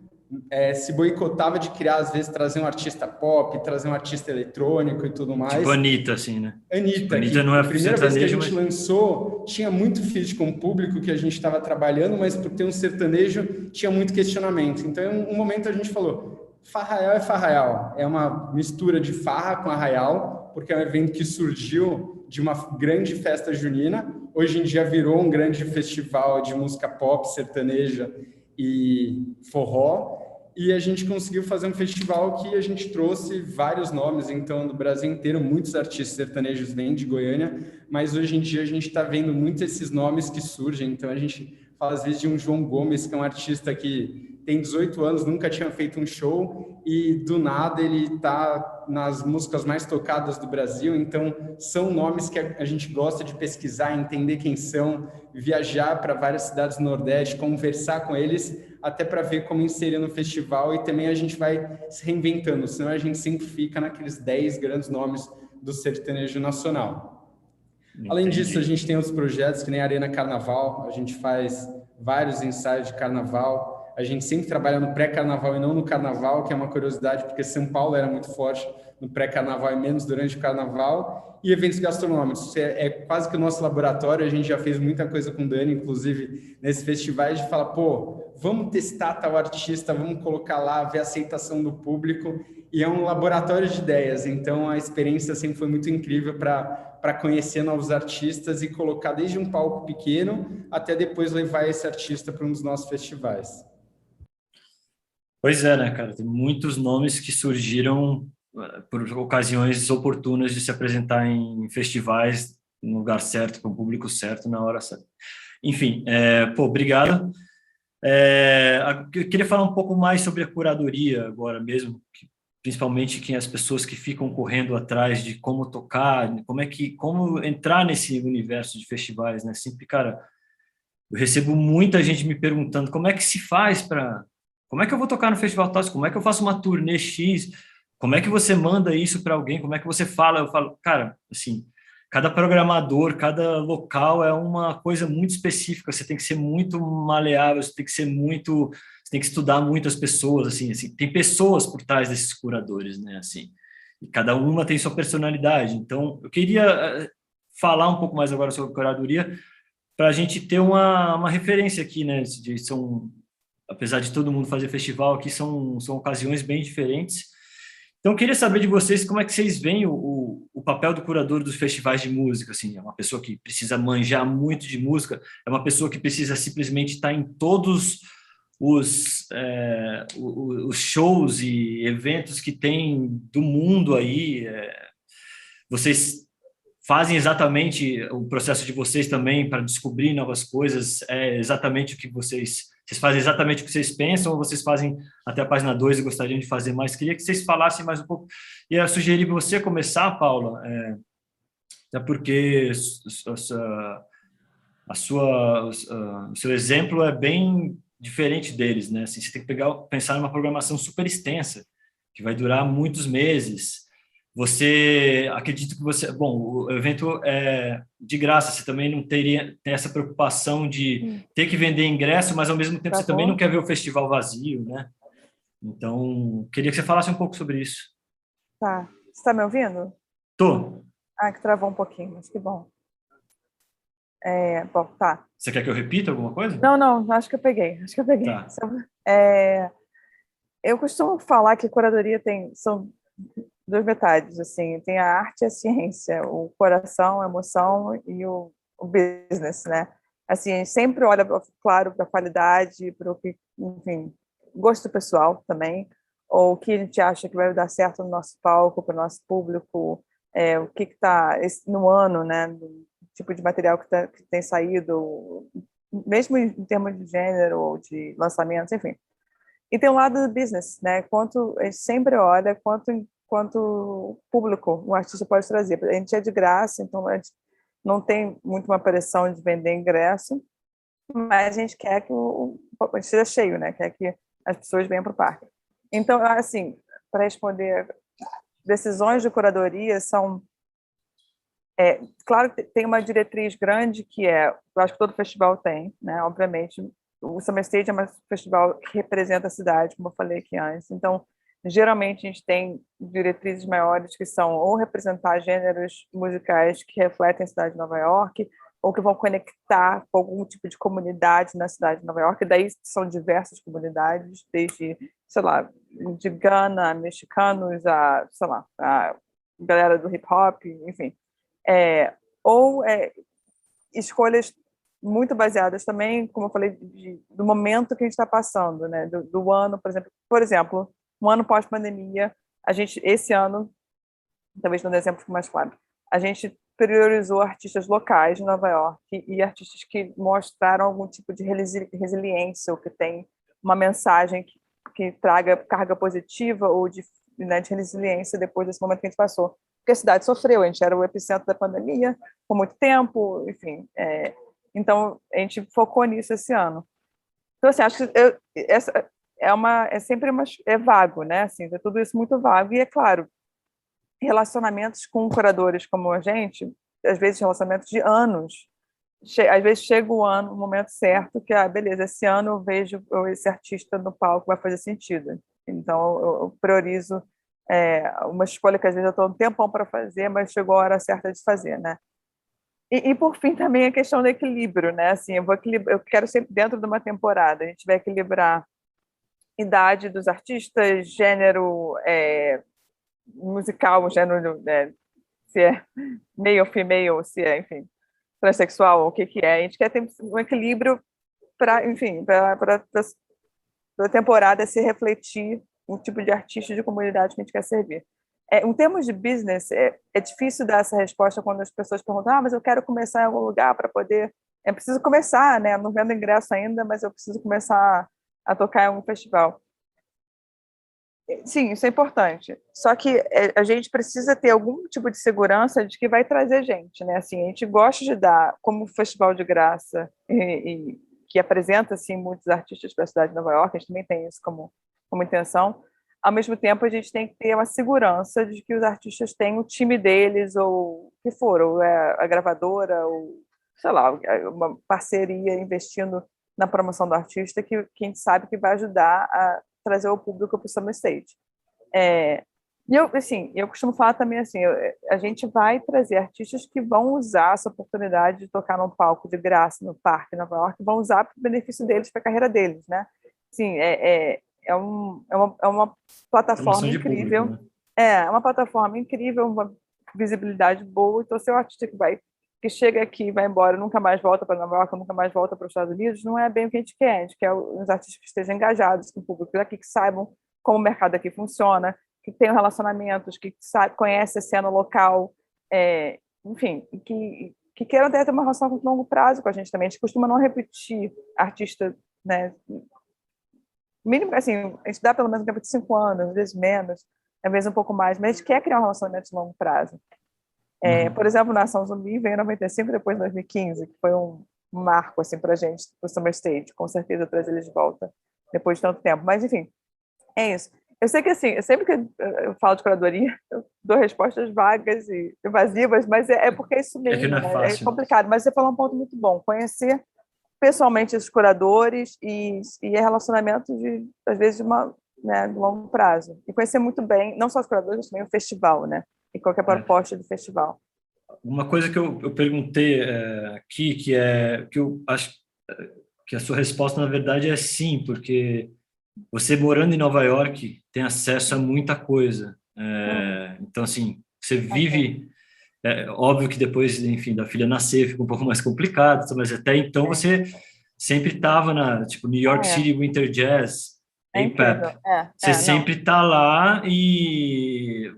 se boicotava de criar, às vezes, trazer um artista pop, trazer um artista eletrônico e tudo mais. Tipo Anitta, assim, né? Anitta, Anitta não é a primeira vez que a gente mas... lançou, tinha muito feat com o público que a gente estava trabalhando, mas por ter um sertanejo, tinha muito questionamento. Então, em um momento, a gente falou, Farraial é Farraial. É uma mistura de farra com arraial, porque é um evento que surgiu de uma grande festa junina. Hoje em dia virou um grande festival de música pop, sertaneja e forró, e a gente conseguiu fazer um festival que a gente trouxe vários nomes, então, do Brasil inteiro. Muitos artistas sertanejos vêm de Goiânia, mas hoje em dia a gente está vendo muitos esses nomes que surgem. Então, a gente fala às vezes de um João Gomes, que é um artista que tem 18 anos, nunca tinha feito um show, e do nada ele está nas músicas mais tocadas do Brasil. Então, são nomes que a gente gosta de pesquisar, entender quem são, viajar para várias cidades do Nordeste, conversar com eles, até para ver como inserir no festival. E também a gente vai se reinventando, senão a gente sempre fica naqueles 10 grandes nomes do sertanejo nacional. Entendi. Além disso, a gente tem outros projetos, que nem a Arena Carnaval, a gente faz vários ensaios de carnaval. A gente sempre trabalha no pré-carnaval e não no carnaval, que é uma curiosidade, porque São Paulo era muito forte no pré-carnaval e menos durante o carnaval. E eventos gastronômicos, é quase que o nosso laboratório. A gente já fez muita coisa com o Dani, inclusive nesses festivais, de falar, pô, vamos testar tal artista, vamos colocar lá, ver a aceitação do público. E é um laboratório de ideias, então a experiência sempre foi muito incrível para conhecer novos artistas e colocar desde um palco pequeno até depois levar esse artista para um dos nossos festivais. Pois é, né, cara? Tem muitos nomes que surgiram por ocasiões oportunas de se apresentar em festivais, no lugar certo, com o público certo, na hora certa. Enfim, obrigado. Eu queria falar um pouco mais sobre a curadoria agora mesmo, principalmente as pessoas que ficam correndo atrás de como tocar, como entrar nesse universo de festivais, né? Sempre, cara, eu recebo muita gente me perguntando como é que se faz como é que eu vou tocar no Festival Tosse? Como é que eu faço uma turnê X? Como é que você manda isso para alguém? Como é que você fala? Eu falo, cara, assim, cada programador, cada local é uma coisa muito específica. Você tem que ser muito maleável, você tem que estudar muito as pessoas, assim, tem pessoas por trás desses curadores, né, assim, e cada uma tem sua personalidade. Então, eu queria falar um pouco mais agora sobre curadoria, para a gente ter uma referência aqui, né, apesar de todo mundo fazer festival, aqui são ocasiões bem diferentes. Então, eu queria saber de vocês como é que vocês veem o papel do curador dos festivais de música. Assim, é uma pessoa que precisa manjar muito de música, é uma pessoa que precisa simplesmente estar em todos os shows e eventos que tem do mundo aí. Vocês fazem exatamente o processo de vocês também para descobrir novas coisas, exatamente o que vocês fazem exatamente o que vocês pensam, ou vocês fazem até a página 2 e gostariam de fazer mais? Queria que vocês falassem mais um pouco. E eu sugeri para você começar, Paula, até porque o seu exemplo é bem diferente deles, né? Assim, você tem que pensar numa programação super extensa, que vai durar muitos meses. Você, acredito que você, bom, o evento é de graça, você também não tem essa preocupação de ter que vender ingresso, mas ao mesmo tempo Tá você também não bom? quer ver o festival vazio, né? Então, queria que você falasse um pouco sobre isso. Tá. Você está me ouvindo? Tô. Ah, que travou um pouquinho, mas que bom. Bom, tá. Você quer que eu repita alguma coisa? Não, não, acho que eu peguei. Acho que eu peguei. Tá. É, eu costumo falar que curadoria são duas metades, assim, tem a arte e a ciência, o coração, a emoção e o business, né? Assim, a gente sempre olha, claro, para a qualidade, para o que, enfim, gosto pessoal também, ou o que a gente acha que vai dar certo no nosso palco, para o nosso público, o que está no ano, né? Do tipo de material que tem saído, mesmo em termos de gênero ou de lançamentos, enfim. E tem um lado do business, né? Quanto a gente sempre olha quanto público o artista pode trazer. A gente é de graça, então a gente não tem muito uma pressão de vender ingresso, mas a gente quer que o esteja cheio, né? Quer que as pessoas venham para o parque. Então, assim, para responder, decisões de curadoria são claro que tem uma diretriz grande que eu acho que todo festival tem, né? Obviamente, o Summer Stage é um festival que representa a cidade, como eu falei aqui antes. Então, geralmente a gente tem diretrizes maiores que são ou representar gêneros musicais que refletem a cidade de Nova York, ou que vão conectar com algum tipo de comunidade na cidade de Nova York. E daí são diversas comunidades, desde, sei lá, de Gana, mexicanos, sei lá, a galera do hip hop, enfim. Ou escolhas muito baseadas também, como eu falei, do momento que a gente está passando, né? Do ano, por exemplo, um ano pós-pandemia, esse ano, talvez dando exemplo mais claro, a gente priorizou artistas locais de Nova York e artistas que mostraram algum tipo de resiliência ou que tem uma mensagem que traga carga positiva ou né, de resiliência depois desse momento que a gente passou. Porque a cidade sofreu, a gente era o epicentro da pandemia por muito tempo, enfim. Então, a gente focou nisso esse ano. Então, assim, acho que essa é sempre é vago, né? Assim, é tudo isso muito vago. E, é claro, relacionamentos com curadores como a gente, às vezes relacionamentos de anos. Às vezes chega o momento certo, que, beleza, esse ano eu vejo esse artista no palco, vai fazer sentido. Então, eu priorizo uma escolha que às vezes eu estou um tempão para fazer, mas chegou a hora certa de fazer, né? E por fim, também a questão do equilíbrio, né? Assim, eu quero sempre, dentro de uma temporada, a gente vai equilibrar idade dos artistas, gênero musical, gênero, se é male ou female, se é, enfim, transexual, o que é. A gente quer ter um equilíbrio para, enfim, para a temporada se refletir o tipo de artista de comunidade que a gente quer servir. Em termos de business, é difícil dar essa resposta quando as pessoas perguntam, mas eu quero começar em algum lugar para poder... Eu preciso começar, né? Não vendo ingresso ainda, mas eu preciso começar a tocar em algum festival. Sim, isso é importante. Só que a gente precisa ter algum tipo de segurança de que vai trazer gente, né? Assim, a gente gosta de dar, como festival de graça, e que apresenta assim, muitos artistas para a cidade de Nova York, a gente também tem isso como intenção. Ao mesmo tempo, a gente tem que ter uma segurança de que os artistas têm o time deles, ou o que for, ou a gravadora, ou, sei lá, uma parceria investindo na promoção do artista, que a gente sabe que vai ajudar a trazer o público para o Summer Stage. E eu costumo falar também assim, a gente vai trazer artistas que vão usar essa oportunidade de tocar num palco de graça no Parque Nova York, vão usar para o benefício deles, para a carreira deles, né? Sim, é uma plataforma incrível. Público, né? É uma plataforma incrível, uma visibilidade boa. Então, se o artista que chega aqui, vai embora, nunca mais volta para Nova York, nunca mais volta para os Estados Unidos, não é bem o que a gente quer. A gente quer os artistas que estejam engajados com o público daqui, que saibam como o mercado aqui funciona, que tenham relacionamentos, que conhecem a cena local, enfim, que queiram ter uma relação com longo prazo com a gente também. A gente costuma não repetir artista, né? Mínimo, assim, a gente dá pelo menos um tempo de 5 anos, às vezes menos, às vezes um pouco mais, mas a gente quer criar um relacionamento de longo prazo. Por exemplo, Nação Zumbi veio em 95, depois em 2015, que foi marco assim para a gente, para o Summer Stage, com certeza trazer eles de volta depois de tanto tempo. Mas enfim, é isso. Eu sei que assim, sempre que eu falo de curadoria, eu dou respostas vagas e evasivas, mas é porque é isso É que mesmo, não é né? É fácil. complicado. Mas você falou um ponto muito bom, conhecer pessoalmente esses curadores e relacionamento de, às vezes, de longo prazo. E conhecer muito bem, não só os curadores, mas também o festival, né? E qualquer proposta do festival. Uma coisa que eu perguntei aqui, que eu acho que a sua resposta, na verdade, é sim, porque você morando em Nova York tem acesso a muita coisa. Então, assim, você vive... óbvio que depois, enfim, da filha nascer fica um pouco mais complicado, mas até então você sempre estava tipo, New York City Winter Jazz, É incrível. APAP. Você sempre está lá e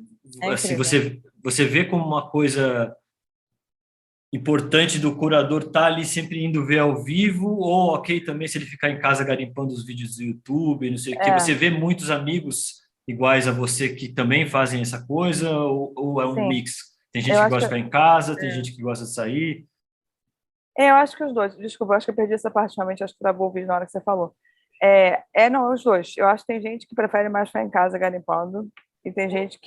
assim, incrível. você vê como uma coisa importante do curador estar ali sempre indo ver ao vivo, ou ok também se ele ficar em casa garimpando os vídeos do YouTube, não sei o quê. Você vê muitos amigos iguais a você que também fazem essa coisa, ou é um Sim. mix? Tem gente Eu que acho gosta de que ficar em casa, tem gente que gosta de sair. eu acho que os dois. Desculpa, eu acho que eu perdi essa parte, realmente, acho que travou o vídeo na hora que você falou. Não, os dois. Eu acho que tem gente que prefere mais ficar em casa garimpando, e tem gente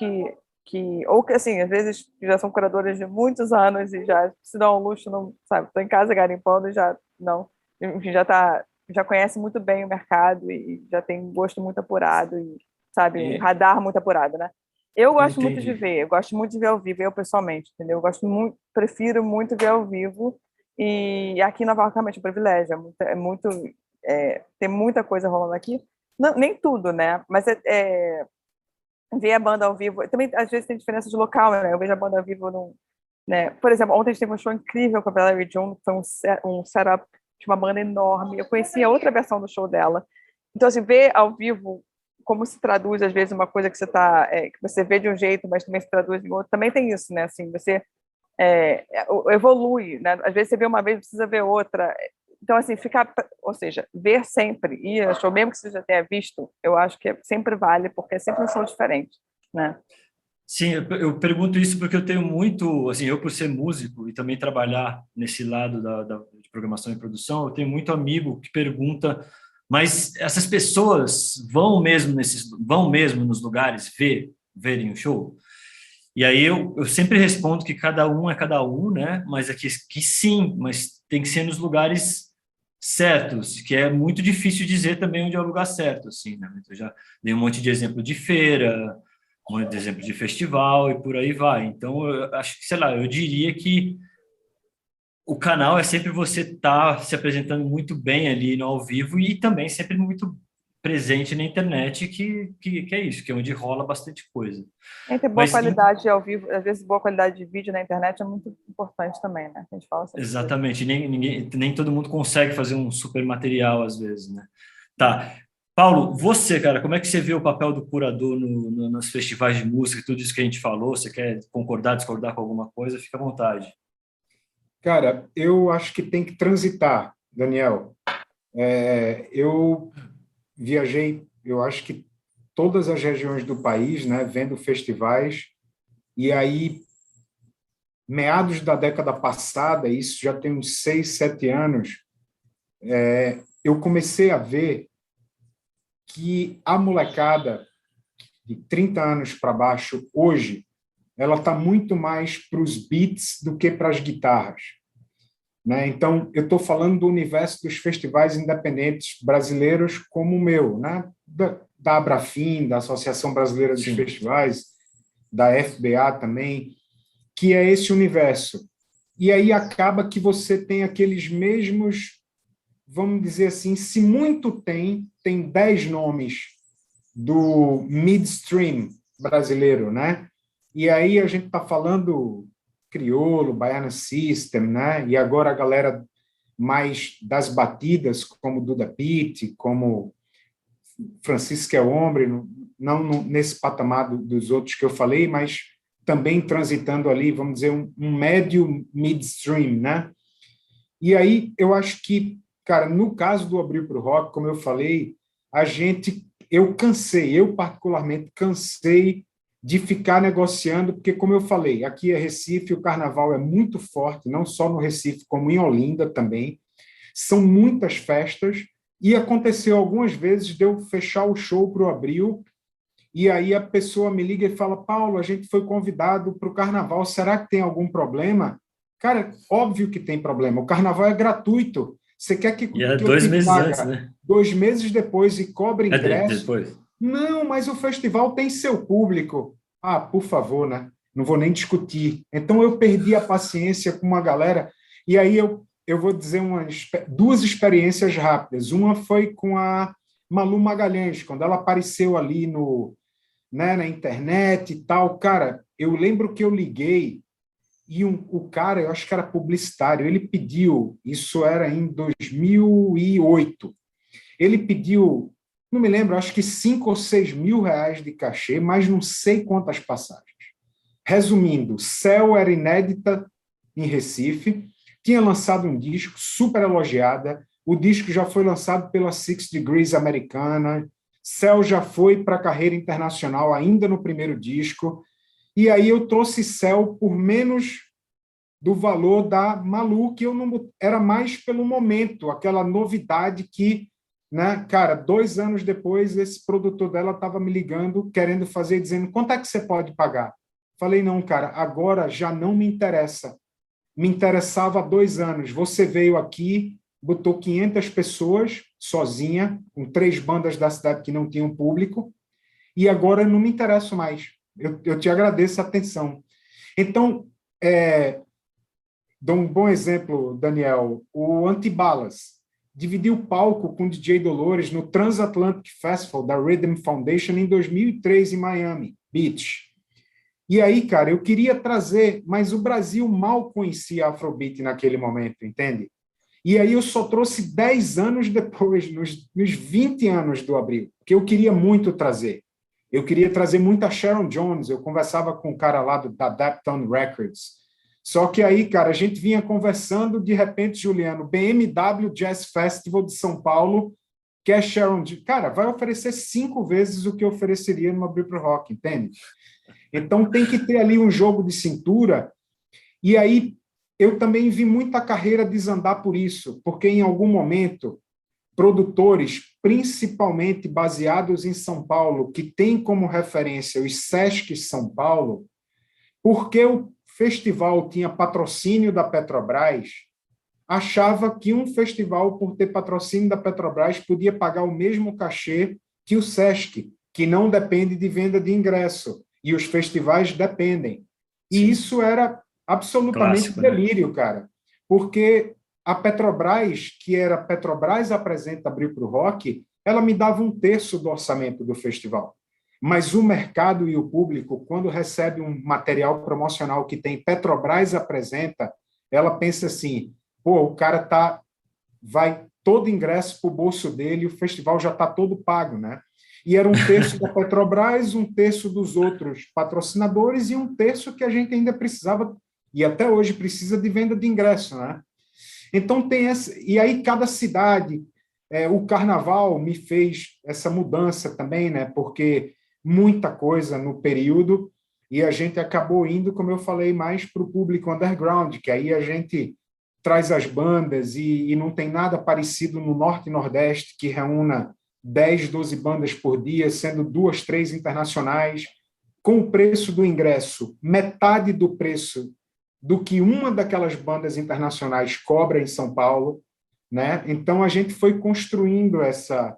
ou que, assim, às vezes já são curadores de muitos anos e já se dão um luxo, não, sabe, estou em casa garimpando e já, não, enfim, já conhece muito bem o mercado e já tem um gosto muito apurado e, sabe, radar muito apurado, né? Eu gosto muito de ver, eu gosto muito de ver ao vivo, eu pessoalmente, entendeu? Eu gosto muito, prefiro muito ver ao vivo. E aqui em Nova York realmente é um privilégio, tem muita coisa rolando aqui. Não, nem tudo, né? Mas ver a banda ao vivo. Também, às vezes, tem diferença de local, né? Eu vejo a banda ao vivo né? Por exemplo, ontem a gente teve um show incrível com a Valerie June, que foi um setup de uma banda enorme. Eu conhecia outra versão do show dela. Então, assim, ver ao vivo como se traduz, às vezes, uma coisa que que você vê de um jeito, mas também se traduz em outro. Também tem isso, né? Assim, você evolui, né? Às vezes você vê uma vez, precisa ver outra. Então, assim, ou seja, ver sempre, e show mesmo que você já tenha visto, eu acho que sempre vale, porque é sempre um show diferente, né? Sim, eu pergunto isso porque eu tenho muito, assim, eu por ser músico e também trabalhar nesse lado de programação e produção, eu tenho muito amigo que pergunta, mas essas pessoas vão mesmo nos lugares verem o show? E aí eu sempre respondo que cada um é cada um, né? Mas que sim, mas tem que ser nos lugares certos, que é muito difícil dizer também onde é o lugar certo, assim, né? Eu já dei um monte de exemplo de feira, um monte de exemplo de festival e por aí vai. Então, eu acho que, sei lá, eu diria que o canal é sempre você estar se apresentando muito bem ali no ao vivo e também sempre muito presente na internet, que é isso, que é onde rola bastante coisa. Entre boa qualidade ao vivo, às vezes boa qualidade de vídeo na internet é muito importante também, né? A gente fala sobre exatamente, nem todo mundo consegue fazer um super material às vezes, né? Tá. Paulo, você, cara, como é que você vê o papel do curador nos festivais de música, tudo isso que a gente falou? Você quer concordar, discordar com alguma coisa? Fica à vontade. Cara, eu acho que tem que transitar, Daniel. Eu viajei, eu acho que todas as regiões do país, né, vendo festivais, e aí, meados da década passada, isso já tem uns 6, 7 anos, eu comecei a ver que a molecada de 30 anos para baixo, hoje, ela está muito mais para os beats do que para as guitarras, né? Então, eu estou falando do universo dos festivais independentes brasileiros como o meu, né? Da Abrafim, da Associação Brasileira dos Sim. Festivais, da FBA também, que é esse universo. E aí acaba que você tem aqueles mesmos, vamos dizer assim, se muito tem 10 nomes do midstream brasileiro, né? E aí a gente está falando Criolo, Baiana System, né? E agora a galera mais das batidas, como Duda Beat, como Francisco é Hombre, não nesse patamar dos outros que eu falei, mas também transitando ali, vamos dizer, um médio midstream, né? E aí eu acho que, cara, no caso do Abril para o Rock, como eu falei, eu particularmente cansei de ficar negociando, porque, como eu falei, aqui é Recife, o carnaval é muito forte, não só no Recife, como em Olinda também. são muitas festas, e aconteceu algumas vezes de eu fechar o show para o Abril, e aí a pessoa me liga e fala, Paulo, a gente foi convidado para o carnaval, será que tem algum problema? Cara, óbvio que tem problema, o carnaval é gratuito, você quer que E é eu 2 meses pague antes, né? 2 meses depois e cobre ingresso? Depois. Não, mas o festival tem seu público. Ah, por favor, né? Não vou nem discutir. Então, eu perdi a paciência com uma galera, e aí eu vou dizer duas experiências rápidas. Uma foi com a Malu Magalhães, quando ela apareceu ali na internet e tal. Cara, eu lembro que eu liguei e o cara, eu acho que era publicitário, ele pediu, isso era em 2008, ele pediu, não me lembro, acho que 5 ou 6 mil reais de cachê, mas não sei quantas passagens. Resumindo, Céu era inédita em Recife, tinha lançado um disco super elogiada, o disco já foi lançado pela Six Degrees americana, Céu já foi para a carreira internacional ainda no primeiro disco, e aí eu trouxe Céu por menos do valor da Malu, que eu não era mais pelo momento, aquela novidade que, né, cara, 2 anos depois, esse produtor dela estava me ligando, querendo fazer, dizendo, quanto é que você pode pagar? Falei, não, cara, agora já não me interessa. Me interessava há 2 anos. Você veio aqui, botou 500 pessoas, sozinha, com 3 bandas da cidade que não tinham público, e agora eu não me interesso mais. Eu te agradeço a atenção. Então, dou um bom exemplo, Daniel, o Antibalas dividiu o palco com o DJ Dolores no Transatlantic Festival da Rhythm Foundation em 2003 em Miami Beach. E aí, cara, eu queria trazer, mas o Brasil mal conhecia a Afrobeat naquele momento, entende? E aí eu só trouxe 10 anos depois, nos 20 anos do Abril, que eu queria muito trazer. Eu queria trazer muito a Sharon Jones, eu conversava com o cara lá da Daptone Records. Só que aí, cara, a gente vinha conversando, de repente, Juliano, BMW Jazz Festival de São Paulo, que é Sharon Jones. Cara, vai oferecer 5 vezes o que eu ofereceria no Abril pro Rock, entende? Então tem que ter ali um jogo de cintura, e aí eu também vi muita carreira desandar por isso, porque em algum momento produtores, principalmente baseados em São Paulo, que têm como referência os Sesc São Paulo, porque o festival tinha patrocínio da Petrobras, achava que um festival, por ter patrocínio da Petrobras, podia pagar o mesmo cachê que o Sesc, que não depende de venda de ingresso. E os festivais dependem. E Sim. isso era absolutamente Clássico, né? delírio, cara. Porque a Petrobras, que era Petrobras apresenta Abril pro Rock, ela me dava 1/3 do orçamento do festival. Mas o mercado e o público, quando recebe um material promocional que tem Petrobras apresenta, ela pensa assim, pô, o cara vai todo ingresso para o bolso dele, o festival já está todo pago, né? E era 1/3 da Petrobras, 1/3 dos outros patrocinadores e 1/3 que a gente ainda precisava, e até hoje precisa, de venda de ingresso, né? Então tem essa, e aí cada cidade, o carnaval me fez essa mudança também, né? Porque muita coisa no período, e a gente acabou indo, como eu falei, mais para o público underground, que aí a gente traz as bandas e não tem nada parecido no Norte e Nordeste, que reúna 10, 12 bandas por dia, sendo 2, 3 internacionais, com o preço do ingresso, metade do preço do que uma daquelas bandas internacionais cobra em São Paulo, né? Então a gente foi construindo essa...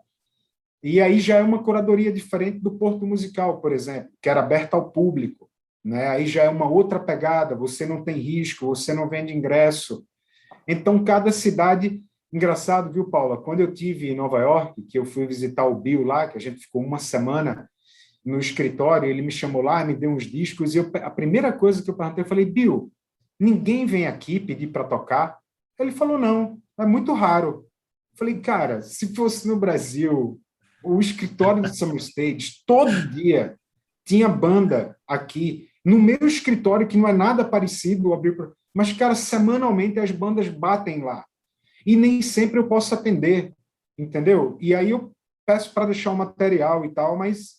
E aí já é uma curadoria diferente do Porto Musical, por exemplo, que era aberta ao público, né? Aí já é uma outra pegada, você não tem risco, você não vende ingresso. Então cada cidade... Engraçado, viu, Paula? Quando eu tive em Nova York, que eu fui visitar o Bill lá, que a gente ficou uma semana no escritório, ele me chamou lá, me deu uns discos, e a primeira coisa que eu perguntei, eu falei, Bill, ninguém vem aqui pedir para tocar? Ele falou, não, é muito raro. Eu falei, cara, se fosse no Brasil, o escritório do Summer Stage, todo dia tinha banda aqui, no meu escritório, que não é nada parecido, mas, cara, semanalmente as bandas batem lá. E nem sempre eu posso atender, entendeu? E aí eu peço para deixar o material e tal, mas,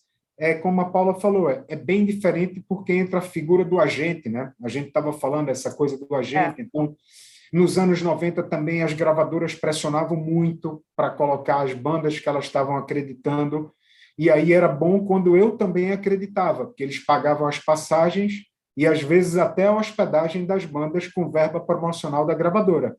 como a Paula falou, é bem diferente porque entra a figura do agente, né? A gente estava falando essa coisa do agente, então Nos anos 90 também as gravadoras pressionavam muito para colocar as bandas que elas estavam acreditando, e aí era bom quando eu também acreditava, porque eles pagavam as passagens e às vezes até a hospedagem das bandas com verba promocional da gravadora.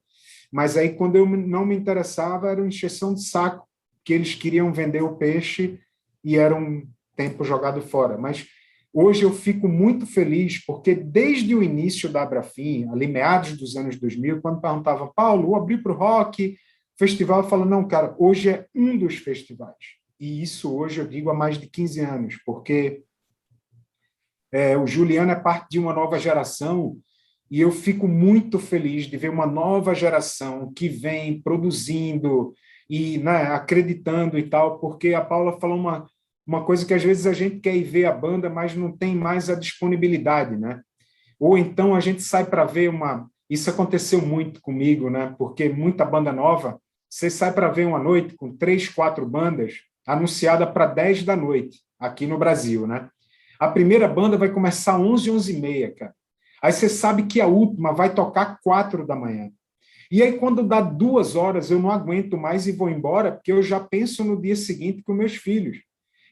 Mas aí quando eu não me interessava era uma encheção de saco, que eles queriam vender o peixe e era um tempo jogado fora. Mas hoje eu fico muito feliz, porque desde o início da Abrafim, ali meados dos anos 2000, quando perguntava, Paulo, abri para o rock, festival, eu falo, não, cara, hoje é um dos festivais. E isso hoje eu digo há mais de 15 anos, porque o Juliano é parte de uma nova geração e eu fico muito feliz de ver uma nova geração que vem produzindo e, né, acreditando e tal, porque a Paula falou uma coisa que às vezes a gente quer ir ver a banda, mas não tem mais a disponibilidade, né? Ou então a gente sai para ver uma... Isso aconteceu muito comigo, né? Porque muita banda nova, você sai para ver uma noite com 3, 4 bandas, anunciada para 10 da noite, aqui no Brasil, né? A primeira banda vai começar 11, 11h30, cara. Aí você sabe que a última vai tocar 4 da manhã. E aí, quando dá 2 horas, eu não aguento mais e vou embora, porque eu já penso no dia seguinte com meus filhos.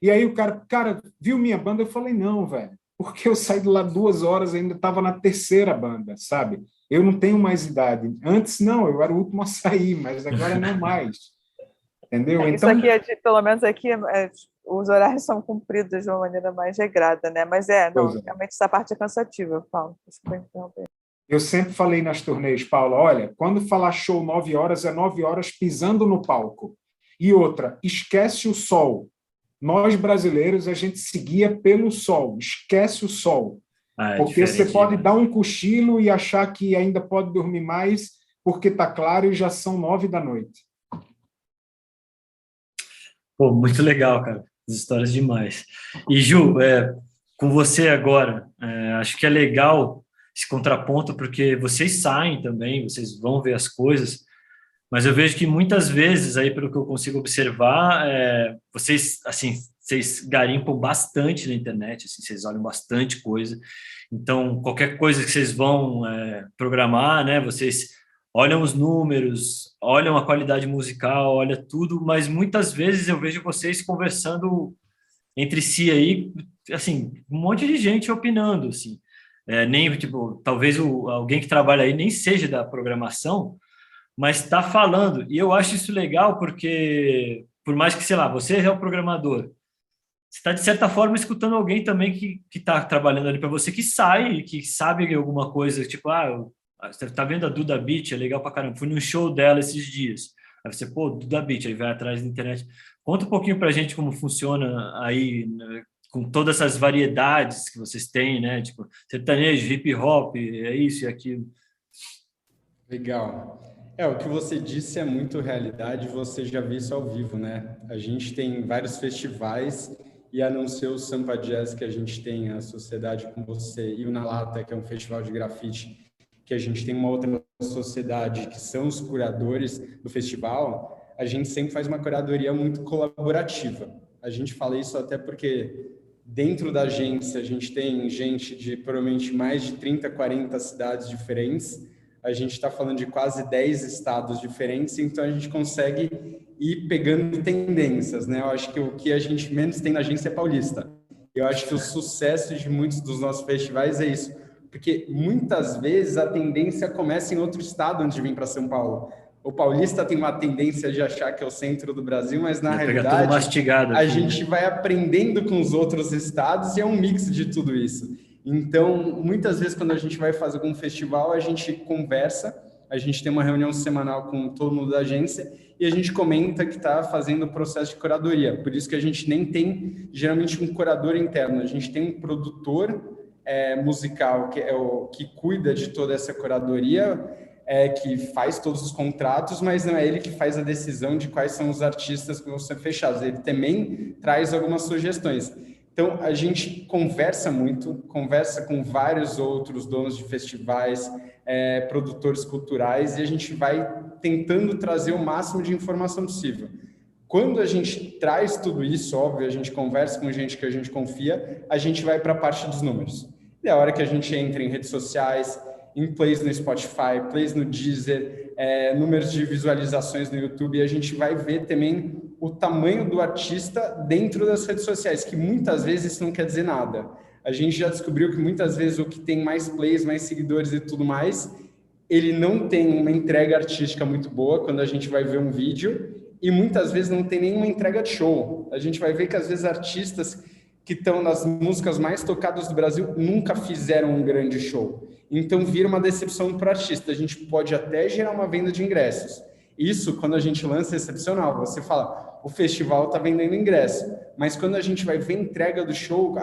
E aí o cara, viu minha banda? Eu falei, não, velho, porque eu saí de lá 2 horas, ainda estava na terceira banda, sabe? Eu não tenho mais idade. Antes, não, eu era o último a sair, mas agora não mais. Entendeu? Isso então, aqui, pelo menos aqui, os horários são cumpridos de uma maneira mais regrada, né? Mas realmente essa parte é cansativa, Paulo. Eu sempre falei nas turnês, Paulo, olha, quando falar show 9 horas, é 9 horas pisando no palco. E outra, esquece o sol. Nós, brasileiros, a gente seguia pelo sol, esquece o sol. Porque você pode dar um cochilo e achar que ainda pode dormir mais, porque está claro e já são 9 da noite. Pô, muito legal, cara. As histórias demais. E, Ju, com você agora, acho que é legal esse contraponto, porque vocês saem também, vocês vão ver as coisas, mas eu vejo que muitas vezes, aí pelo que eu consigo observar, vocês, assim, vocês garimpam bastante na internet, assim, vocês olham bastante coisa. Então, qualquer coisa que vocês vão programar, né, vocês olham os números, olham a qualidade musical, olha tudo, mas muitas vezes eu vejo vocês conversando entre si aí, assim, um monte de gente opinando, assim. Nem, tipo, talvez alguém que trabalha aí nem seja da programação, mas está falando. E eu acho isso legal porque, por mais que, sei lá, você é o programador, você está, de certa forma, escutando alguém também que está trabalhando ali para você, que sai, que sabe alguma coisa, tipo, você está vendo a Duda Beat, é legal pra caramba, fui num show dela esses dias. Aí você, pô, Duda Beat, aí vai atrás da internet. Conta um pouquinho pra gente como funciona aí, né, com todas essas variedades que vocês têm, né? Tipo, sertanejo, hip hop, é isso e aquilo. Legal. O que você disse é muito realidade, você já viu isso ao vivo, né? A gente tem vários festivais e a não ser o Sampa Jazz, que a gente tem a Sociedade com Você, e o Na Lata, que é um festival de grafite, que a gente tem uma outra sociedade, que são os curadores do festival, a gente sempre faz uma curadoria muito colaborativa. A gente fala isso até porque dentro da agência a gente tem gente de provavelmente mais de 30, 40 cidades diferentes, a gente está falando de quase 10 estados diferentes, então a gente consegue ir pegando tendências, né? Eu acho que o que a gente menos tem na agência é paulista. Eu acho que o sucesso de muitos dos nossos festivais é isso, porque muitas vezes a tendência começa em outro estado antes de vir para São Paulo. O paulista tem uma tendência de achar que é o centro do Brasil, mas na realidade a gente vai aprendendo com os outros estados e é um mix de tudo isso. Então, muitas vezes quando a gente vai fazer algum festival, a gente conversa, a gente tem uma reunião semanal com todo mundo da agência e a gente comenta que está fazendo o processo de curadoria. Por isso que a gente nem tem, geralmente, um curador interno. A gente tem um produtor musical que é o que cuida de toda essa curadoria, que faz todos os contratos, mas não é ele que faz a decisão de quais são os artistas que vão ser fechados. Ele também traz algumas sugestões. Então, a gente conversa muito, conversa com vários outros donos de festivais, produtores culturais, e a gente vai tentando trazer o máximo de informação possível. Quando a gente traz tudo isso, óbvio, a gente conversa com gente que a gente confia, a gente vai para a parte dos números. E a hora que a gente entra em redes sociais, em plays no Spotify, plays no Deezer, números de visualizações no YouTube, e a gente vai ver também o tamanho do artista dentro das redes sociais, que muitas vezes isso não quer dizer nada. A gente já descobriu que muitas vezes o que tem mais plays, mais seguidores e tudo mais, ele não tem uma entrega artística muito boa quando a gente vai ver um vídeo, e muitas vezes não tem nenhuma entrega de show. A gente vai ver que às vezes artistas que estão nas músicas mais tocadas do Brasil nunca fizeram um grande show. Então vira uma decepção para o artista. A gente pode até gerar uma venda de ingressos. Isso, quando a gente lança, é excepcional. Você fala, o festival está vendendo ingresso. Mas quando a gente vai ver a entrega do show,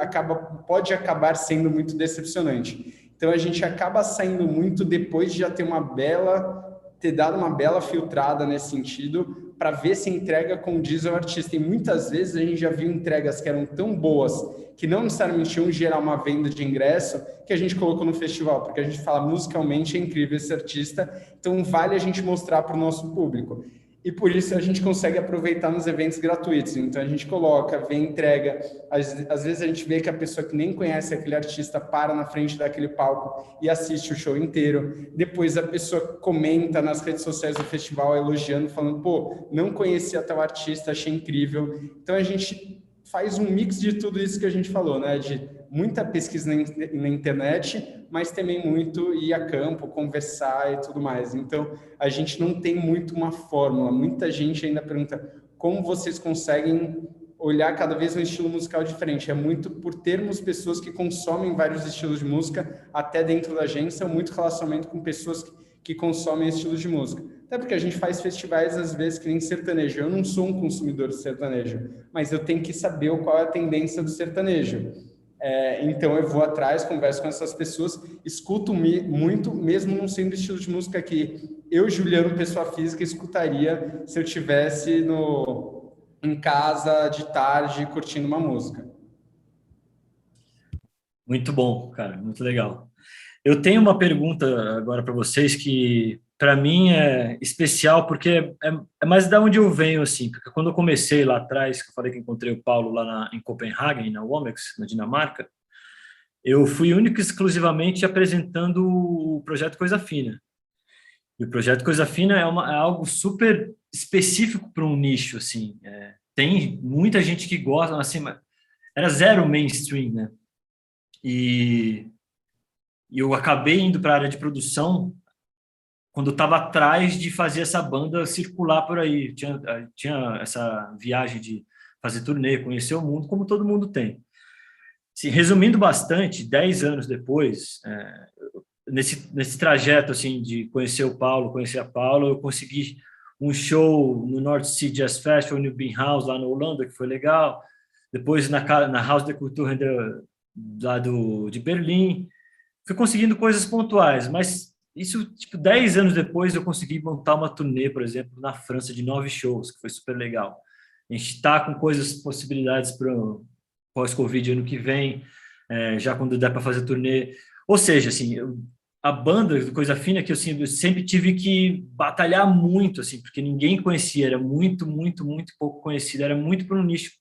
pode acabar sendo muito decepcionante. Então a gente acaba saindo muito depois de já ter dado uma bela filtrada nesse sentido, para ver se entrega condiz ao artista. E muitas vezes a gente já viu entregas que eram tão boas, que não necessariamente iam gerar uma venda de ingresso, que a gente colocou no festival, porque a gente fala, musicalmente é incrível esse artista, então vale a gente mostrar para o nosso público. E por isso a gente consegue aproveitar nos eventos gratuitos. Então a gente coloca, vê entrega, às vezes a gente vê que a pessoa que nem conhece aquele artista para na frente daquele palco e assiste o show inteiro. Depois a pessoa comenta nas redes sociais do festival, elogiando, falando, pô, não conhecia tal artista, achei incrível. Então a gente faz um mix de tudo isso que a gente falou, né? De muita pesquisa na internet, mas também muito ir a campo, conversar e tudo mais. Então, a gente não tem muito uma fórmula. Muita gente ainda pergunta como vocês conseguem olhar cada vez um estilo musical diferente. É muito por termos pessoas que consomem vários estilos de música, até dentro da agência, muito relacionamento com pessoas que consomem estilos de música. Até porque a gente faz festivais, às vezes, que nem sertanejo. Eu não sou um consumidor de sertanejo, mas eu tenho que saber qual é a tendência do sertanejo. Então eu vou atrás, converso com essas pessoas, escuto muito, mesmo não sendo estilo de música que eu, Juliano, pessoa física, escutaria se eu tivesse em casa de tarde curtindo uma música. Muito bom, cara, muito legal. Eu tenho uma pergunta agora para vocês que, para mim, é especial, porque é mais da onde eu venho, assim, porque quando eu comecei lá atrás, que eu falei que encontrei o Paulo lá em Copenhague, na Womex, na Dinamarca, eu fui único e exclusivamente apresentando o projeto Coisa Fina. E o projeto Coisa Fina é algo super específico para um nicho, assim. Tem muita gente que gosta, assim, era zero mainstream, né? E eu acabei indo para a área de produção quando eu estava atrás de fazer essa banda circular por aí. Tinha essa viagem de fazer turnê, conhecer o mundo, como todo mundo tem. Assim, resumindo bastante, 10 anos depois, nesse trajeto assim, de conhecer o Paulo, conhecer a Paula, eu consegui um show no North Sea Jazz Festival, no Bean House, lá na Holanda, que foi legal. Depois na House de Cultura lá de Berlim. Fui conseguindo coisas pontuais, mas isso, tipo, 10 anos depois eu consegui montar uma turnê, por exemplo, na França, de 9 shows, que foi super legal. A gente está com possibilidades para pós-Covid ano que vem, já quando der para fazer turnê. Ou seja, assim, a banda do Coisa Fina, que eu sempre tive que batalhar muito, assim, porque ninguém conhecia, era muito, muito, muito pouco conhecido, era muito para um nicho.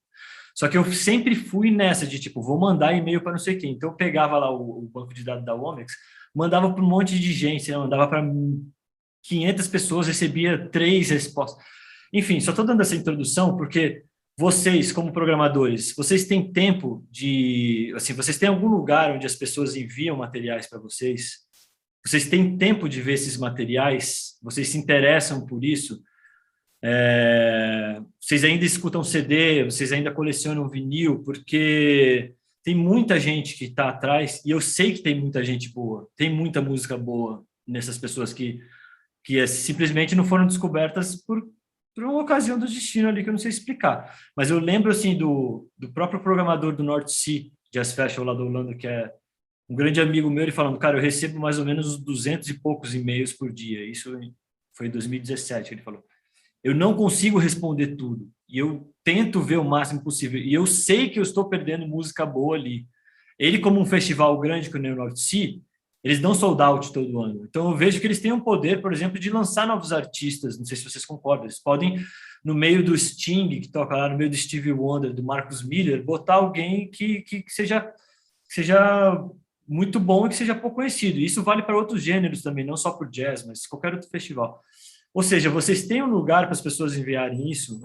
Só que eu sempre fui nessa de, tipo, vou mandar e-mail para não sei quem. Então, eu pegava lá o banco de dados da Womex, mandava para um monte de gente, né? Mandava para 500 pessoas, recebia 3 respostas. Enfim, só estou dando essa introdução porque vocês, como programadores, vocês têm tempo de... Assim, vocês têm algum lugar onde as pessoas enviam materiais para vocês? Vocês têm tempo de ver esses materiais? Vocês se interessam por isso? Vocês ainda escutam CD, vocês ainda colecionam vinil, porque tem muita gente que está atrás, e eu sei que tem muita gente boa, tem muita música boa nessas pessoas que simplesmente não foram descobertas por uma ocasião do destino ali, que eu não sei explicar. Mas eu lembro assim do próprio programador do North Sea Jazz Festival lá da Holanda, que é um grande amigo meu, ele falando, cara, eu recebo mais ou menos 200 e poucos e-mails por dia. Isso foi em 2017, ele falou. Eu não consigo responder tudo. E eu tento ver o máximo possível. E eu sei que eu estou perdendo música boa ali. Ele, como um festival grande que o Neo North Sea, eles dão sold out todo ano. Então, eu vejo que eles têm um poder, por exemplo, de lançar novos artistas. Não sei se vocês concordam. Eles podem, no meio do Sting, que toca lá, no meio do Stevie Wonder, do Marcus Miller, botar alguém que seja muito bom e que seja pouco conhecido. Isso vale para outros gêneros também, não só para o jazz, mas qualquer outro festival. Ou seja, vocês têm um lugar para as pessoas enviarem isso,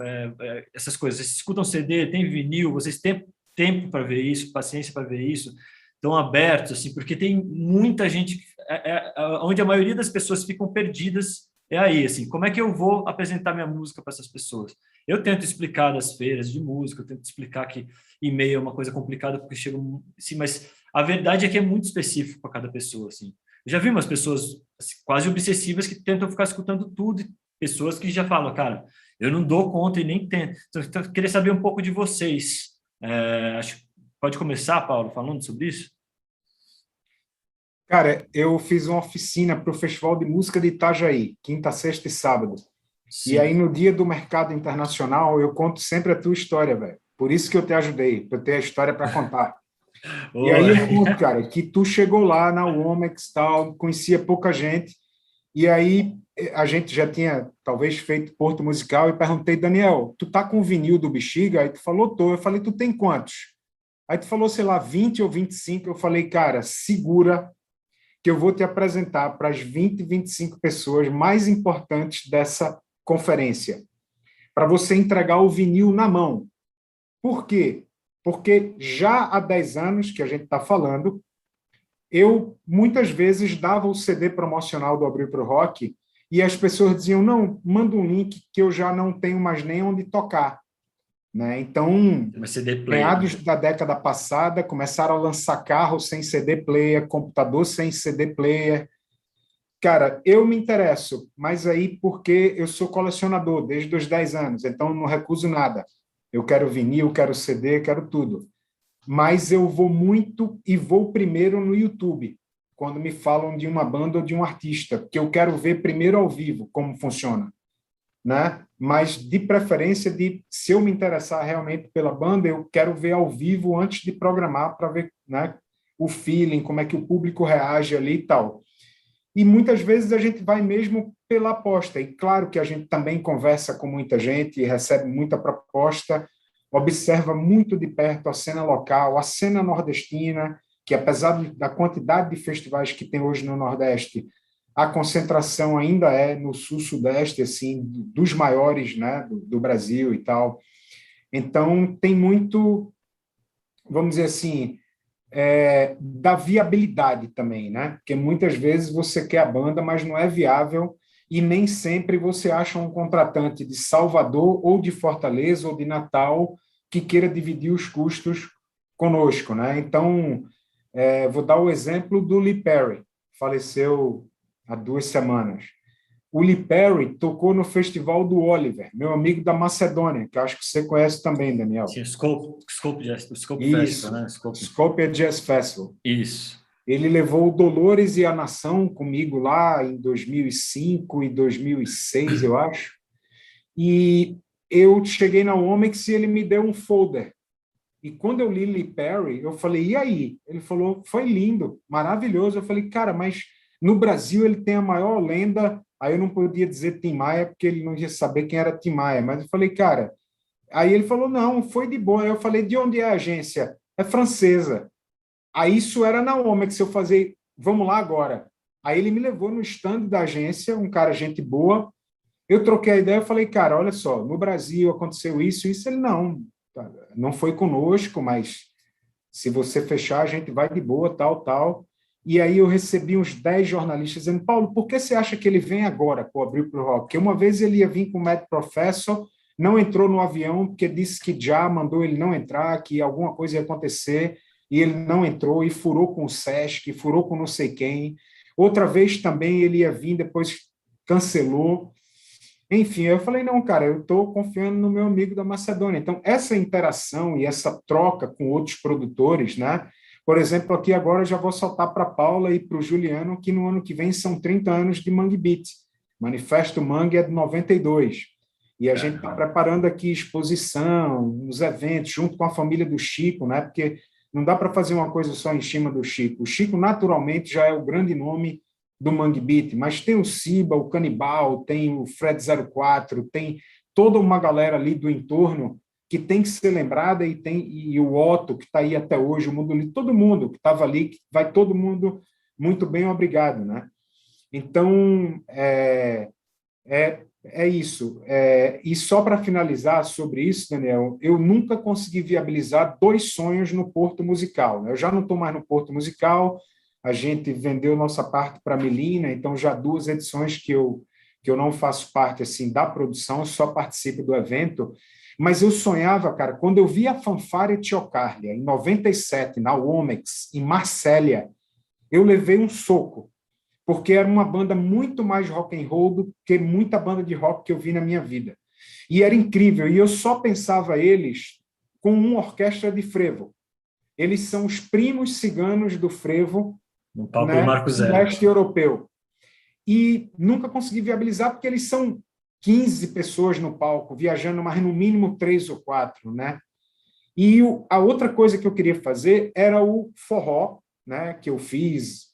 essas coisas. Vocês escutam CD, tem vinil, vocês têm tempo para ver isso, paciência para ver isso, estão abertos, assim, porque tem muita gente, onde a maioria das pessoas ficam perdidas é aí, assim, como é que eu vou apresentar minha música para essas pessoas? Eu tento explicar das feiras de música, eu tento explicar que e-mail é uma coisa complicada porque chega, assim, mas a verdade é que é muito específico para cada pessoa, assim. Eu já vi umas pessoas assim, quase obsessivas que tentam ficar escutando tudo, e pessoas que já falam, cara, eu não dou conta e nem tento. Então, eu queria saber um pouco de vocês. Pode começar, Paulo, falando sobre isso? Cara, eu fiz uma oficina para o Festival de Música de Itajaí, quinta, sexta e sábado. Sim. E aí, no dia do mercado internacional, eu conto sempre a tua história, velho. Por isso que eu te ajudei, para eu ter a história para contar. E aí eu conto, cara, que tu chegou lá na Womex, tal, conhecia pouca gente, e aí a gente já tinha, talvez, feito Porto Musical, e perguntei, Daniel, tu tá com o vinil do Bexiga? Aí tu falou, tô. Eu falei, tu tem quantos? Aí tu falou, sei lá, 20 ou 25. Eu falei, cara, segura que eu vou te apresentar para as 20, 25 pessoas mais importantes dessa conferência, para você entregar o vinil na mão. Por quê? Porque já há 10 anos que a gente está falando, eu muitas vezes dava o CD promocional do Abril para o Rock e as pessoas diziam, não, manda um link que eu já não tenho mais nem onde tocar. Né? Então, meados da década passada, começaram a lançar carros sem CD player, computador sem CD player. Cara, eu me interesso, mas aí porque eu sou colecionador desde os 10 anos, então não recuso nada. Eu quero vinil, quero CD, quero tudo. Mas eu vou muito e vou primeiro no YouTube, quando me falam de uma banda ou de um artista, porque eu quero ver primeiro ao vivo como funciona. Né? Mas de preferência se eu me interessar realmente pela banda, eu quero ver ao vivo antes de programar para ver, né, o feeling, como é que o público reage ali e tal. E muitas vezes a gente vai mesmo pela aposta. E claro que a gente também conversa com muita gente, recebe muita proposta, observa muito de perto a cena local, a cena nordestina, que apesar da quantidade de festivais que tem hoje no Nordeste, a concentração ainda é no sul-sudeste, assim, dos maiores, né, do Brasil e tal. Então, tem muito, vamos dizer assim, da viabilidade também, né? Porque muitas vezes você quer a banda, mas não é viável e nem sempre você acha um contratante de Salvador ou de Fortaleza ou de Natal que queira dividir os custos conosco, né? Então, vou dar o exemplo do Lee Perry, faleceu há 2 semanas. O Lee Perry tocou no Festival do Oliver, meu amigo da Macedônia, que acho que você conhece também, Daniel. Sim, Scope Isso, Festival, né? Scope Jazz Festival. Isso. Ele levou o Dolores e a Nação comigo lá em 2005 e 2006, eu acho. E eu cheguei na Womex e ele me deu um folder. E quando eu li Lee Perry, eu falei, e aí? Ele falou, foi lindo, maravilhoso. Eu falei, cara, mas no Brasil ele tem a maior lenda. Aí eu não podia dizer Tim Maia, porque ele não ia saber quem era Tim Maia. Mas eu falei, cara... Aí ele falou, não, foi de boa. Aí eu falei, de onde é a agência? É francesa. Aí isso era na Womex, eu falei, vamos lá agora. Aí ele me levou no stand da agência, um cara, gente boa. Eu troquei a ideia, eu falei, cara, olha só, no Brasil aconteceu isso. Ele, não foi conosco, mas se você fechar, a gente vai de boa, tal, tal. E aí eu recebi uns 10 jornalistas dizendo, Paulo, por que você acha que ele vem agora para o Abril para o Rock? Porque uma vez ele ia vir com o Mad Professor, não entrou no avião, porque disse que já mandou ele não entrar, que alguma coisa ia acontecer, e ele não entrou, e furou com o Sesc, furou com não sei quem. Outra vez também ele ia vir, depois cancelou. Enfim, eu falei, não, cara, eu estou confiando no meu amigo da Macedônia. Então, essa interação e essa troca com outros produtores, né? Por exemplo, aqui agora eu já vou soltar para a Paula e para o Juliano, que no ano que vem são 30 anos de Mangue Beat. Manifesto Mangue é de 92. E a gente está preparando aqui exposição, os eventos, junto com a família do Chico, né? Porque não dá para fazer uma coisa só em cima do Chico. O Chico, naturalmente, já é o grande nome do Mangue Beat, mas tem o Siba, o Canibal, tem o Fred 04, tem toda uma galera ali do entorno que tem que ser lembrada, e o Otto, que está aí até hoje, o Mundo Livre, todo mundo que estava ali, que vai todo mundo muito bem, obrigado, né? Então, é isso. E só para finalizar sobre isso, Daniel, eu nunca consegui viabilizar 2 sonhos no Porto Musical, né? Eu já não estou mais no Porto Musical, a gente vendeu nossa parte para a Melina, então já 2 edições que eu não faço parte assim da produção, eu só participo do evento, mas eu sonhava, cara, quando eu vi a Fanfare Tiocarlia, em 97, na Womex, em Marsella, eu levei um soco, porque era uma banda muito mais rock and roll do que muita banda de rock que eu vi na minha vida. E era incrível, e eu só pensava eles com uma orquestra de frevo. Eles são os primos ciganos do frevo, No palco do né, Marco do Zero. leste europeu. E nunca consegui viabilizar, porque eles são 15 pessoas no palco, viajando, mas no mínimo 3 ou 4, né? E a outra coisa que eu queria fazer era o forró, né, que eu fiz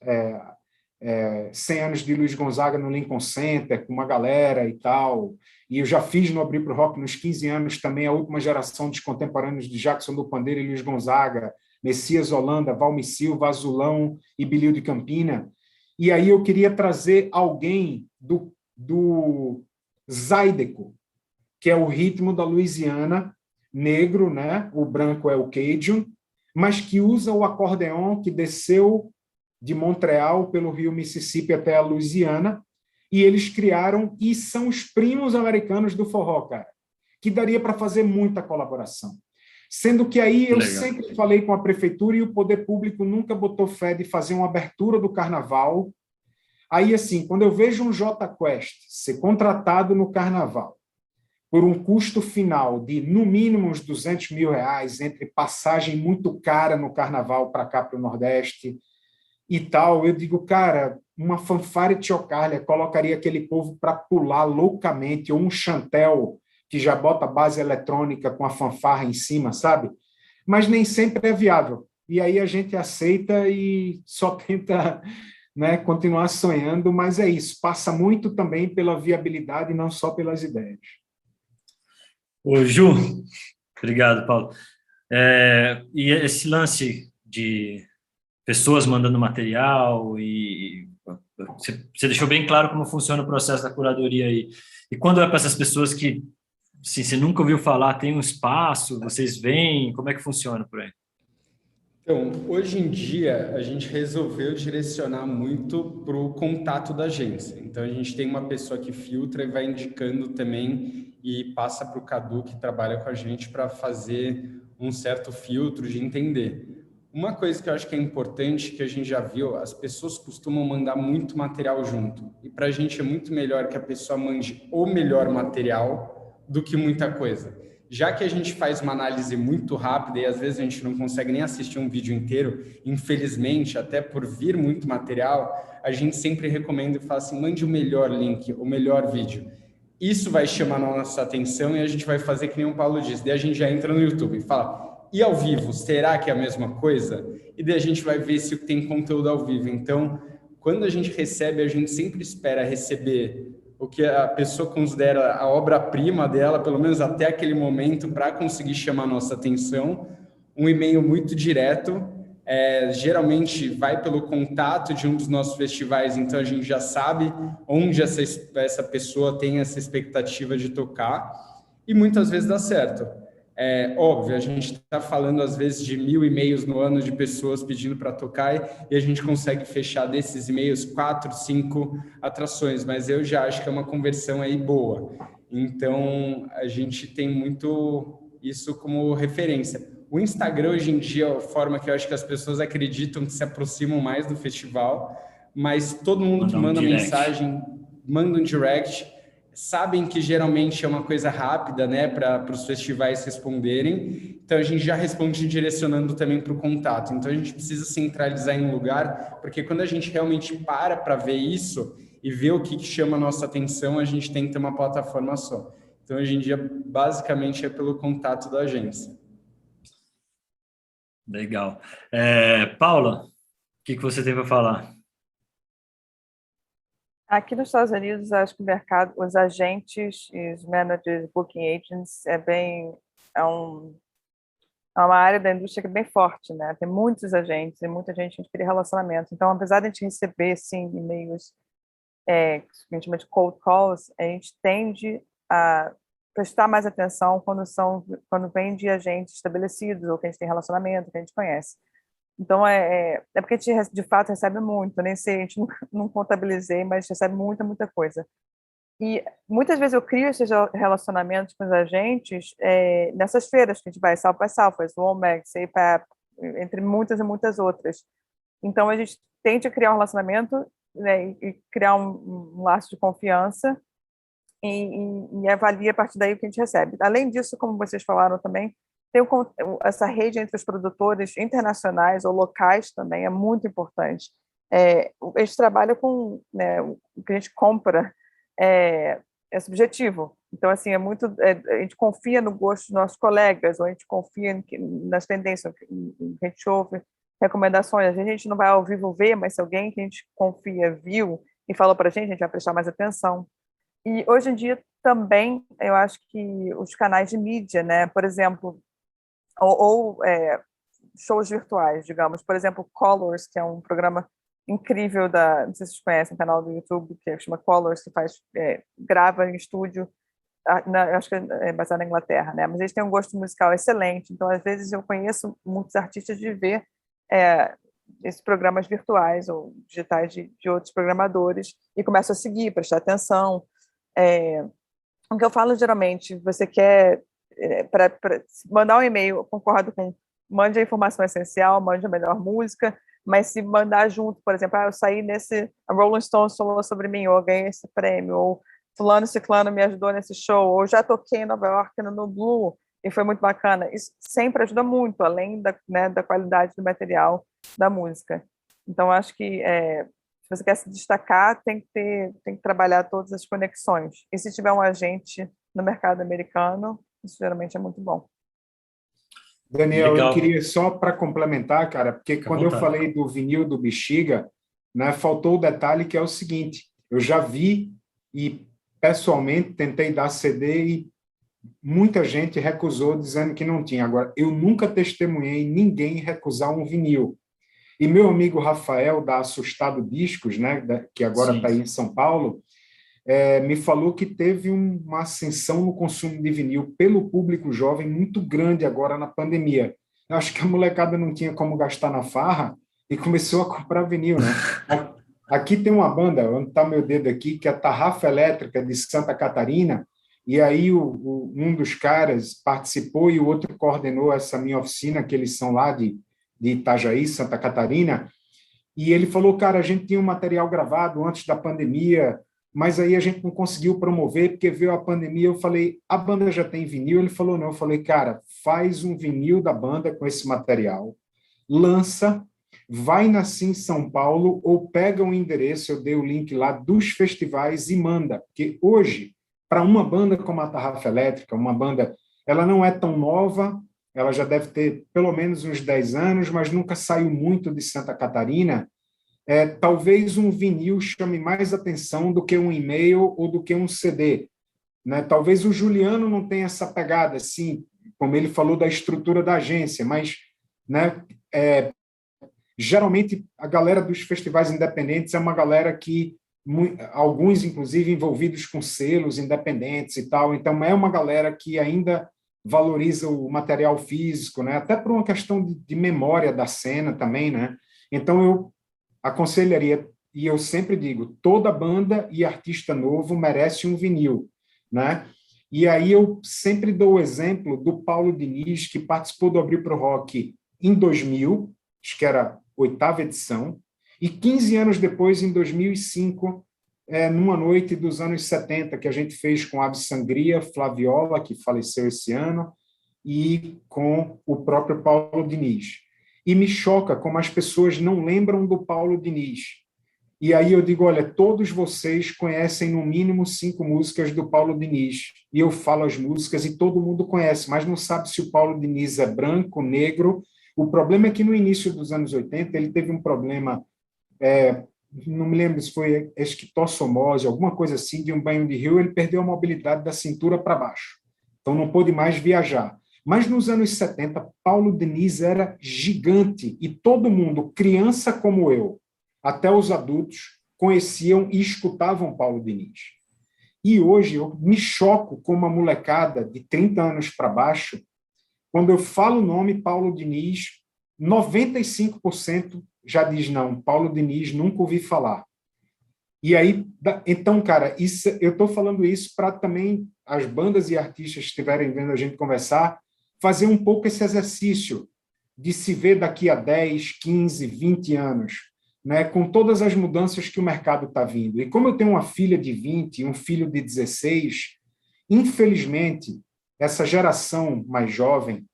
100 anos de Luiz Gonzaga no Lincoln Center, com uma galera e tal, e eu já fiz no Abrir pro Rock nos 15 anos também a última geração dos contemporâneos de Jackson do Pandeiro e Luiz Gonzaga, Messias Holanda, Valmi Silva, Azulão e Bilio de Campina. E aí eu queria trazer alguém do Zydeco, que é o ritmo da Louisiana, negro, né? O branco é o Cajun, mas que usa o acordeon que desceu de Montreal pelo rio Mississippi até a Louisiana, e eles criaram, e são os primos americanos do forró, cara, que daria para fazer muita colaboração. Sendo que aí eu sempre falei com a prefeitura e o poder público nunca botou fé de fazer uma abertura do carnaval. Aí, assim, quando eu vejo um Jota Quest ser contratado no carnaval por um custo final de, no mínimo, uns R$200 mil, entre passagem muito cara no carnaval para cá, para o Nordeste e tal, eu digo, cara, uma Fanfare Tiocarlia colocaria aquele povo para pular loucamente, ou um Chantel, que já bota base eletrônica com a fanfarra em cima, sabe? Mas nem sempre é viável. E aí a gente aceita e só tenta, né, continuar sonhando, mas é isso, passa muito também pela viabilidade e não só pelas ideias. Ô, Ju, obrigado, Paulo. E esse lance de pessoas mandando material, e você deixou bem claro como funciona o processo da curadoria aí. E quando é para essas pessoas que assim, você nunca ouviu falar, tem um espaço, vocês vêm, como é que funciona por aí? Então, hoje em dia, a gente resolveu direcionar muito para o contato da agência. Então, a gente tem uma pessoa que filtra e vai indicando também e passa para o Cadu, que trabalha com a gente, para fazer um certo filtro de entender. Uma coisa que eu acho que é importante, que a gente já viu, as pessoas costumam mandar muito material junto. E para a gente é muito melhor que a pessoa mande o melhor material do que muita coisa. Já que a gente faz uma análise muito rápida e às vezes a gente não consegue nem assistir um vídeo inteiro, infelizmente, até por vir muito material, a gente sempre recomenda e fala assim, mande o melhor link, o melhor vídeo. Isso vai chamar a nossa atenção e a gente vai fazer que nem o Paulo disse. Daí a gente já entra no YouTube e fala, e ao vivo, será que é a mesma coisa? E daí a gente vai ver se tem conteúdo ao vivo. Então, quando a gente recebe, a gente sempre espera receber o que a pessoa considera a obra-prima dela, pelo menos até aquele momento, para conseguir chamar a nossa atenção. Um e-mail muito direto, geralmente vai pelo contato de um dos nossos festivais, então a gente já sabe onde essa pessoa tem essa expectativa de tocar, e muitas vezes dá certo. Óbvio, a gente está falando às vezes de 1.000 e-mails no ano de pessoas pedindo para tocar e a gente consegue fechar desses e-mails 4, 5 atrações, mas eu já acho que é uma conversão aí boa. Então, a gente tem muito isso como referência. O Instagram, hoje em dia, é a forma que eu acho que as pessoas acreditam que se aproximam mais do festival, mas todo mundo que manda mensagem, manda um direct, sabem que geralmente é uma coisa rápida, né, para os festivais responderem, então a gente já responde direcionando também para o contato. Então a gente precisa centralizar em um lugar, porque quando a gente realmente para ver isso e ver o que chama a nossa atenção, a gente tem que ter uma plataforma só. Então hoje em dia, basicamente, é pelo contato da agência. Legal. Paula, o que você tem para falar? Aqui nos Estados Unidos, acho que o mercado, os agentes, os managers, booking agents, é bem é uma área da indústria que é bem forte, né? Tem muitos agentes e muita gente que cria relacionamento. Então, apesar de a gente receber, sim, e-mails que a gente chama de cold calls, a gente tende a prestar mais atenção quando vem de agentes estabelecidos ou que a gente tem relacionamento, que a gente conhece. Então, é porque a gente, de fato, recebe muito. Eu nem sei, a gente não contabilizei, mas recebe muita coisa. E muitas vezes eu crio esses relacionamentos com os agentes nessas feiras que a gente vai, South by Southwest, Womex, APAP, entre muitas e muitas outras. Então, a gente tenta criar um relacionamento, né, e criar um laço de confiança e avalia a partir daí o que a gente recebe. Além disso, como vocês falaram também, tem essa rede entre os produtores internacionais ou locais também, é muito importante. A gente trabalha com, né, o que a gente compra é subjetivo. Então, assim, a gente confia no gosto dos nossos colegas, ou a gente confia nas tendências, que a gente ouve recomendações. A gente não vai ao vivo ver, mas se alguém que a gente confia viu e falou para a gente vai prestar mais atenção. E hoje em dia também, eu acho que os canais de mídia, né, por exemplo, ou shows virtuais, digamos, por exemplo, Colors, que é um programa incrível não sei se vocês conhecem, um canal do YouTube que chama Colors, que grava em estúdio, eu acho que é baseado na Inglaterra, né? Mas eles têm um gosto musical excelente, então às vezes eu conheço muitos artistas de ver esses programas virtuais ou digitais de outros programadores e começo a seguir, prestar atenção. O que eu falo geralmente, você quer para mandar um e-mail, eu concordo com mande a informação essencial, mande a melhor música, mas se mandar junto, por exemplo, eu saí a Rolling Stones falou sobre mim, ou eu ganhei esse prêmio, ou fulano ciclano me ajudou nesse show, ou já toquei em Nova York no Blue, e foi muito bacana. Isso sempre ajuda muito, além da qualidade do material da música. Então, acho que se você quer se destacar, tem que trabalhar todas as conexões. E se tiver um agente no mercado americano, isso geralmente é muito bom. Daniel, Legal. eu queria só para complementar, cara, porque quando eu falei do vinil do Bexiga, né, faltou o detalhe que é o seguinte, eu já vi e pessoalmente tentei dar CD e muita gente recusou dizendo que não tinha. Agora, eu nunca testemunhei ninguém recusar um vinil. E meu amigo Rafael, da Assustado Discos, né, que agora está aí em São Paulo, me falou que teve uma ascensão no consumo de vinil pelo público jovem muito grande agora na pandemia. Eu acho que a molecada não tinha como gastar na farra e começou a comprar vinil, né? Aqui tem uma banda, onde está meu dedo aqui, que é a Tarrafa Elétrica de Santa Catarina, e aí um dos caras participou e o outro coordenou essa minha oficina, que eles são lá de Itajaí, Santa Catarina, e ele falou, cara, a gente tinha um material gravado antes da pandemia, mas aí a gente não conseguiu promover porque veio a pandemia. Eu falei, a banda já tem vinil? Ele falou, não. Eu falei, cara, faz um vinil da banda com esse material, lança, vai na Sim São Paulo ou pega um endereço, eu dei o link lá dos festivais e manda, porque hoje, para uma banda como a Tarrafa Elétrica, uma banda, ela não é tão nova, ela já deve ter pelo menos uns 10 anos, mas nunca saiu muito de Santa Catarina. Talvez um vinil chame mais atenção do que um e-mail ou do que um CD, né? Talvez o Juliano não tenha essa pegada, assim, como ele falou da estrutura da agência, mas, né, geralmente a galera dos festivais independentes é uma galera que, alguns inclusive envolvidos com selos independentes e tal, então é uma galera que ainda valoriza o material físico, né? Até por uma questão de memória da cena também, né? Então eu aconselharia, e eu sempre digo, toda banda e artista novo merece um vinil, né? E aí eu sempre dou o exemplo do Paulo Diniz, que participou do Abril pro Rock em 2000, acho que era a 8ª edição, e 15 anos depois, em 2005, numa noite dos anos 70, que a gente fez com Ave Sangria, Flaviola, que faleceu esse ano, e com o próprio Paulo Diniz. E me choca como as pessoas não lembram do Paulo Diniz. E aí eu digo, olha, todos vocês conhecem no mínimo 5 músicas do Paulo Diniz. E eu falo as músicas e todo mundo conhece, mas não sabe se o Paulo Diniz é branco, negro. O problema é que no início dos anos 80 ele teve um problema, não me lembro se foi esquistossomose, alguma coisa assim, de um banho de rio, ele perdeu a mobilidade da cintura para baixo. Então não pôde mais viajar. Mas nos anos 70, Paulo Diniz era gigante e todo mundo, criança como eu, até os adultos, conheciam e escutavam Paulo Diniz. E hoje eu me choco com uma molecada de 30 anos para baixo, quando eu falo o nome Paulo Diniz, 95% já diz não, Paulo Diniz nunca ouvi falar. E aí, então, cara, eu estou falando isso para também as bandas e artistas que estiverem vendo a gente conversar, fazer um pouco esse exercício de se ver daqui a 10, 15, 20 anos, né, com todas as mudanças que o mercado está vindo. E como eu tenho uma filha de 20 e um filho de 16, infelizmente, essa geração mais jovem,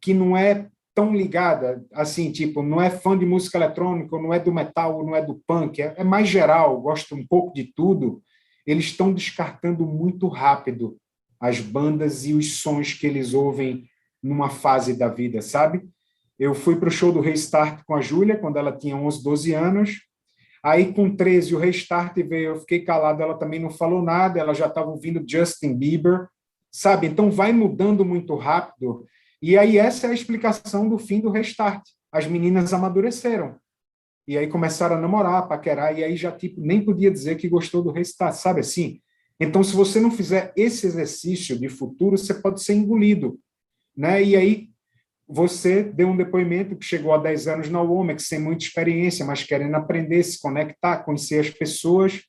que não é tão ligada, assim, tipo, não é fã de música eletrônica, não é do metal, não é do punk, é mais geral, gosta um pouco de tudo, eles estão descartando muito rápido as bandas e os sons que eles ouvem numa fase da vida, sabe? Eu fui para o show do Restart com a Júlia, quando ela tinha 11, 12 anos, aí com 13 o Restart veio, eu fiquei calado, ela também não falou nada, ela já estava ouvindo Justin Bieber, sabe? Então vai mudando muito rápido. E aí essa é a explicação do fim do Restart. As meninas amadureceram. E aí começaram a namorar, paquerar, e aí já tipo nem podia dizer que gostou do Restart, sabe assim? Então, se você não fizer esse exercício de futuro, você pode ser engolido, né? E aí você deu um depoimento que chegou há 10 anos na Womex, sem muita experiência, mas querendo aprender, se conectar, conhecer as pessoas,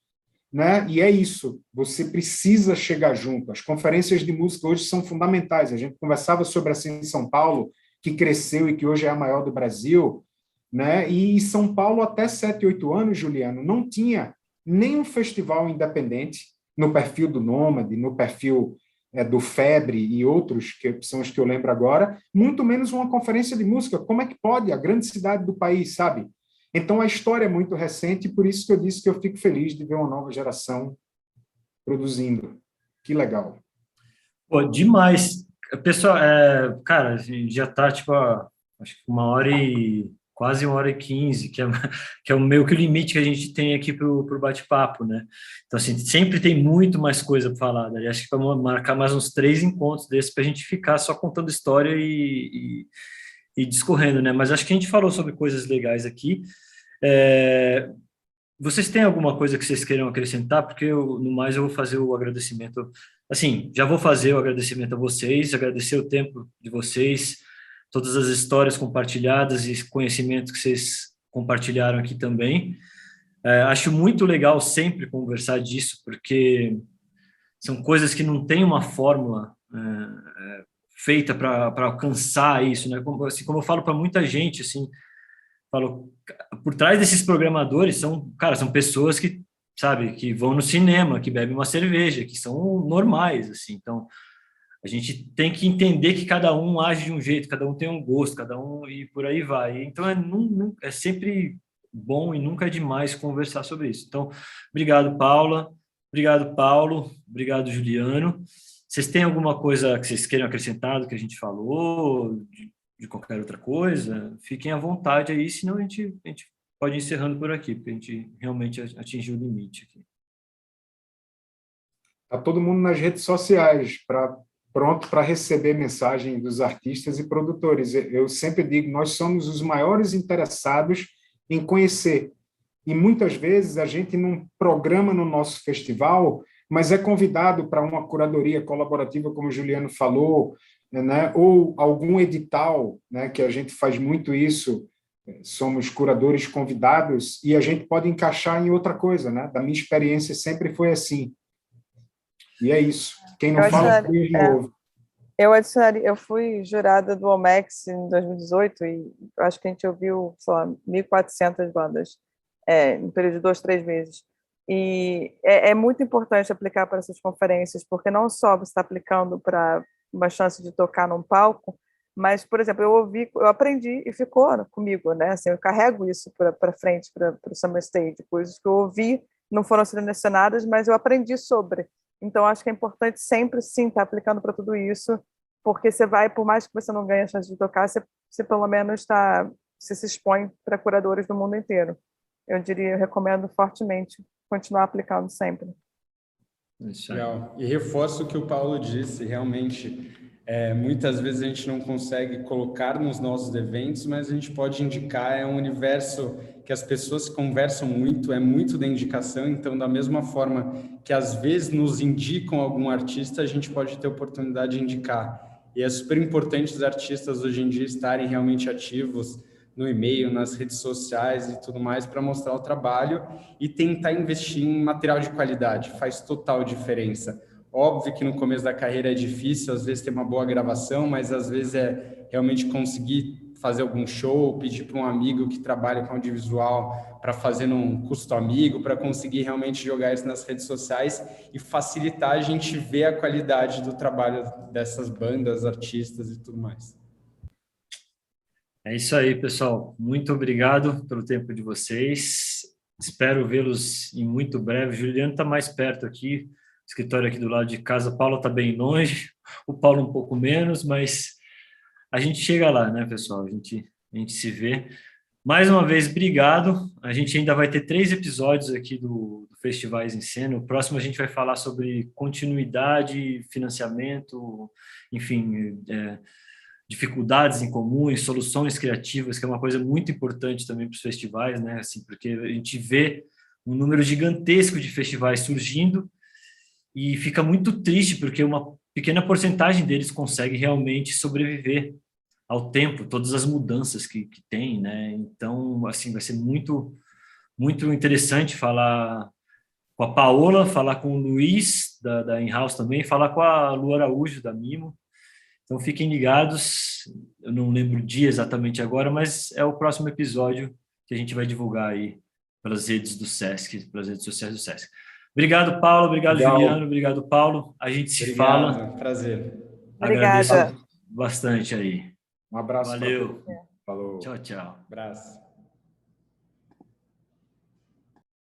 né? E é isso, você precisa chegar junto. As conferências de música hoje são fundamentais. A gente conversava sobre essa em São Paulo, que cresceu e que hoje é a maior do Brasil, né? E São Paulo, até 7, 8 anos, Juliano, não tinha nenhum festival independente no perfil do Nômade, no perfil do Febre e outros, que são os que eu lembro agora, muito menos uma conferência de música. Como é que pode? A grande cidade do país, sabe? Então, a história é muito recente e por isso que eu disse que eu fico feliz de ver uma nova geração produzindo. Que legal. Pô, demais. Pessoal, cara, a gente já tá, tipo, acho que quase 1h15, que é o meio que o limite que a gente tem aqui pro bate-papo, né? Então, assim, sempre tem muito mais coisa para falar, né? Acho que vamos marcar mais uns 3 encontros desses para a gente ficar só contando história e discorrendo, né? Mas acho que a gente falou sobre coisas legais aqui. Vocês têm alguma coisa que vocês queiram acrescentar? Porque no mais eu vou fazer o agradecimento. Assim, já vou fazer o agradecimento a vocês, agradecer o tempo de vocês, todas as histórias compartilhadas e conhecimentos que vocês compartilharam aqui também. Acho muito legal sempre conversar disso, porque são coisas que não tem uma fórmula feita para alcançar isso, né? Como eu falo para muita gente, assim, falo, por trás desses programadores são pessoas que, sabe, que vão no cinema, que bebem uma cerveja, que são normais, assim. Então, a gente tem que entender que cada um age de um jeito, cada um tem um gosto, cada um e por aí vai. Então, é sempre bom e nunca é demais conversar sobre isso. Então, obrigado, Paula. Obrigado, Paulo. Obrigado, Juliano. Vocês têm alguma coisa que vocês queiram acrescentar do que a gente falou, de qualquer outra coisa? Fiquem à vontade aí, senão a gente pode ir encerrando por aqui, porque a gente realmente atingiu o limite aqui. Está todo mundo nas redes sociais, pronto para receber mensagem dos artistas e produtores. Eu sempre digo, nós somos os maiores interessados em conhecer. E muitas vezes a gente não programa no nosso festival, mas é convidado para uma curadoria colaborativa, como o Juliano falou, né? Ou algum edital, né? Que a gente faz muito isso, somos curadores convidados e a gente pode encaixar em outra coisa, né? Da minha experiência sempre foi assim. E é isso. Quem não fala, fui de novo. Eu fui jurada do Womex em 2018 e acho que a gente ouviu, sei lá, 1.400 bandas em um período de 2, 3 meses. E é muito importante aplicar para essas conferências, porque não só você está aplicando para uma chance de tocar num palco, mas, por exemplo, eu aprendi e ficou comigo, né? Assim, eu carrego isso para frente, para o Summer Stage, coisas que eu ouvi não foram selecionadas, mas eu aprendi sobre. Então, acho que é importante sempre, sim, estar aplicando para tudo isso, porque você vai, por mais que você não ganhe a chance de tocar, você pelo menos você se expõe para curadores do mundo inteiro. Eu recomendo fortemente continuar aplicando sempre. Legal. E reforço o que o Paulo disse, realmente, Muitas vezes a gente não consegue colocar nos nossos eventos, mas a gente pode indicar, é um universo que as pessoas conversam muito, é muito da indicação, então da mesma forma que às vezes nos indicam algum artista, a gente pode ter oportunidade de indicar. E é super importante os artistas hoje em dia estarem realmente ativos no e-mail, nas redes sociais e tudo mais para mostrar o trabalho e tentar investir em material de qualidade, faz total diferença. Óbvio que no começo da carreira é difícil, às vezes ter uma boa gravação, mas às vezes é realmente conseguir fazer algum show, pedir para um amigo que trabalha com audiovisual para fazer num custo amigo, para conseguir realmente jogar isso nas redes sociais e facilitar a gente ver a qualidade do trabalho dessas bandas, artistas e tudo mais. É isso aí, pessoal. Muito obrigado pelo tempo de vocês. Espero vê-los em muito breve. Juliano está mais perto aqui, escritório aqui do lado de casa. Paulo está bem longe, o Paulo um pouco menos, mas a gente chega lá, né, pessoal? A gente se vê. Mais uma vez, obrigado. A gente ainda vai ter 3 episódios aqui do Festivais em Cena. O próximo a gente vai falar sobre continuidade, financiamento, enfim, dificuldades em comum, soluções criativas, que é uma coisa muito importante também para os festivais, né? Assim, porque a gente vê um número gigantesco de festivais surgindo e fica muito triste porque uma pequena porcentagem deles consegue realmente sobreviver ao tempo, todas as mudanças que tem, né? Então, assim, vai ser muito, muito interessante falar com a Paola, falar com o Luiz, da In-House também, falar com a Lu Araújo, da Mimo. Então, fiquem ligados. Eu não lembro o dia exatamente agora, mas é o próximo episódio que a gente vai divulgar aí pelas redes do Sesc, pelas redes sociais do Sesc. Obrigado, Paulo. Obrigado, Legal. Juliano. Obrigado, Paulo. A gente se fala. Prazer. Agradeço Obrigada. bastante aí. Um abraço para Valeu. todos. Falou. Tchau, tchau. Abraço.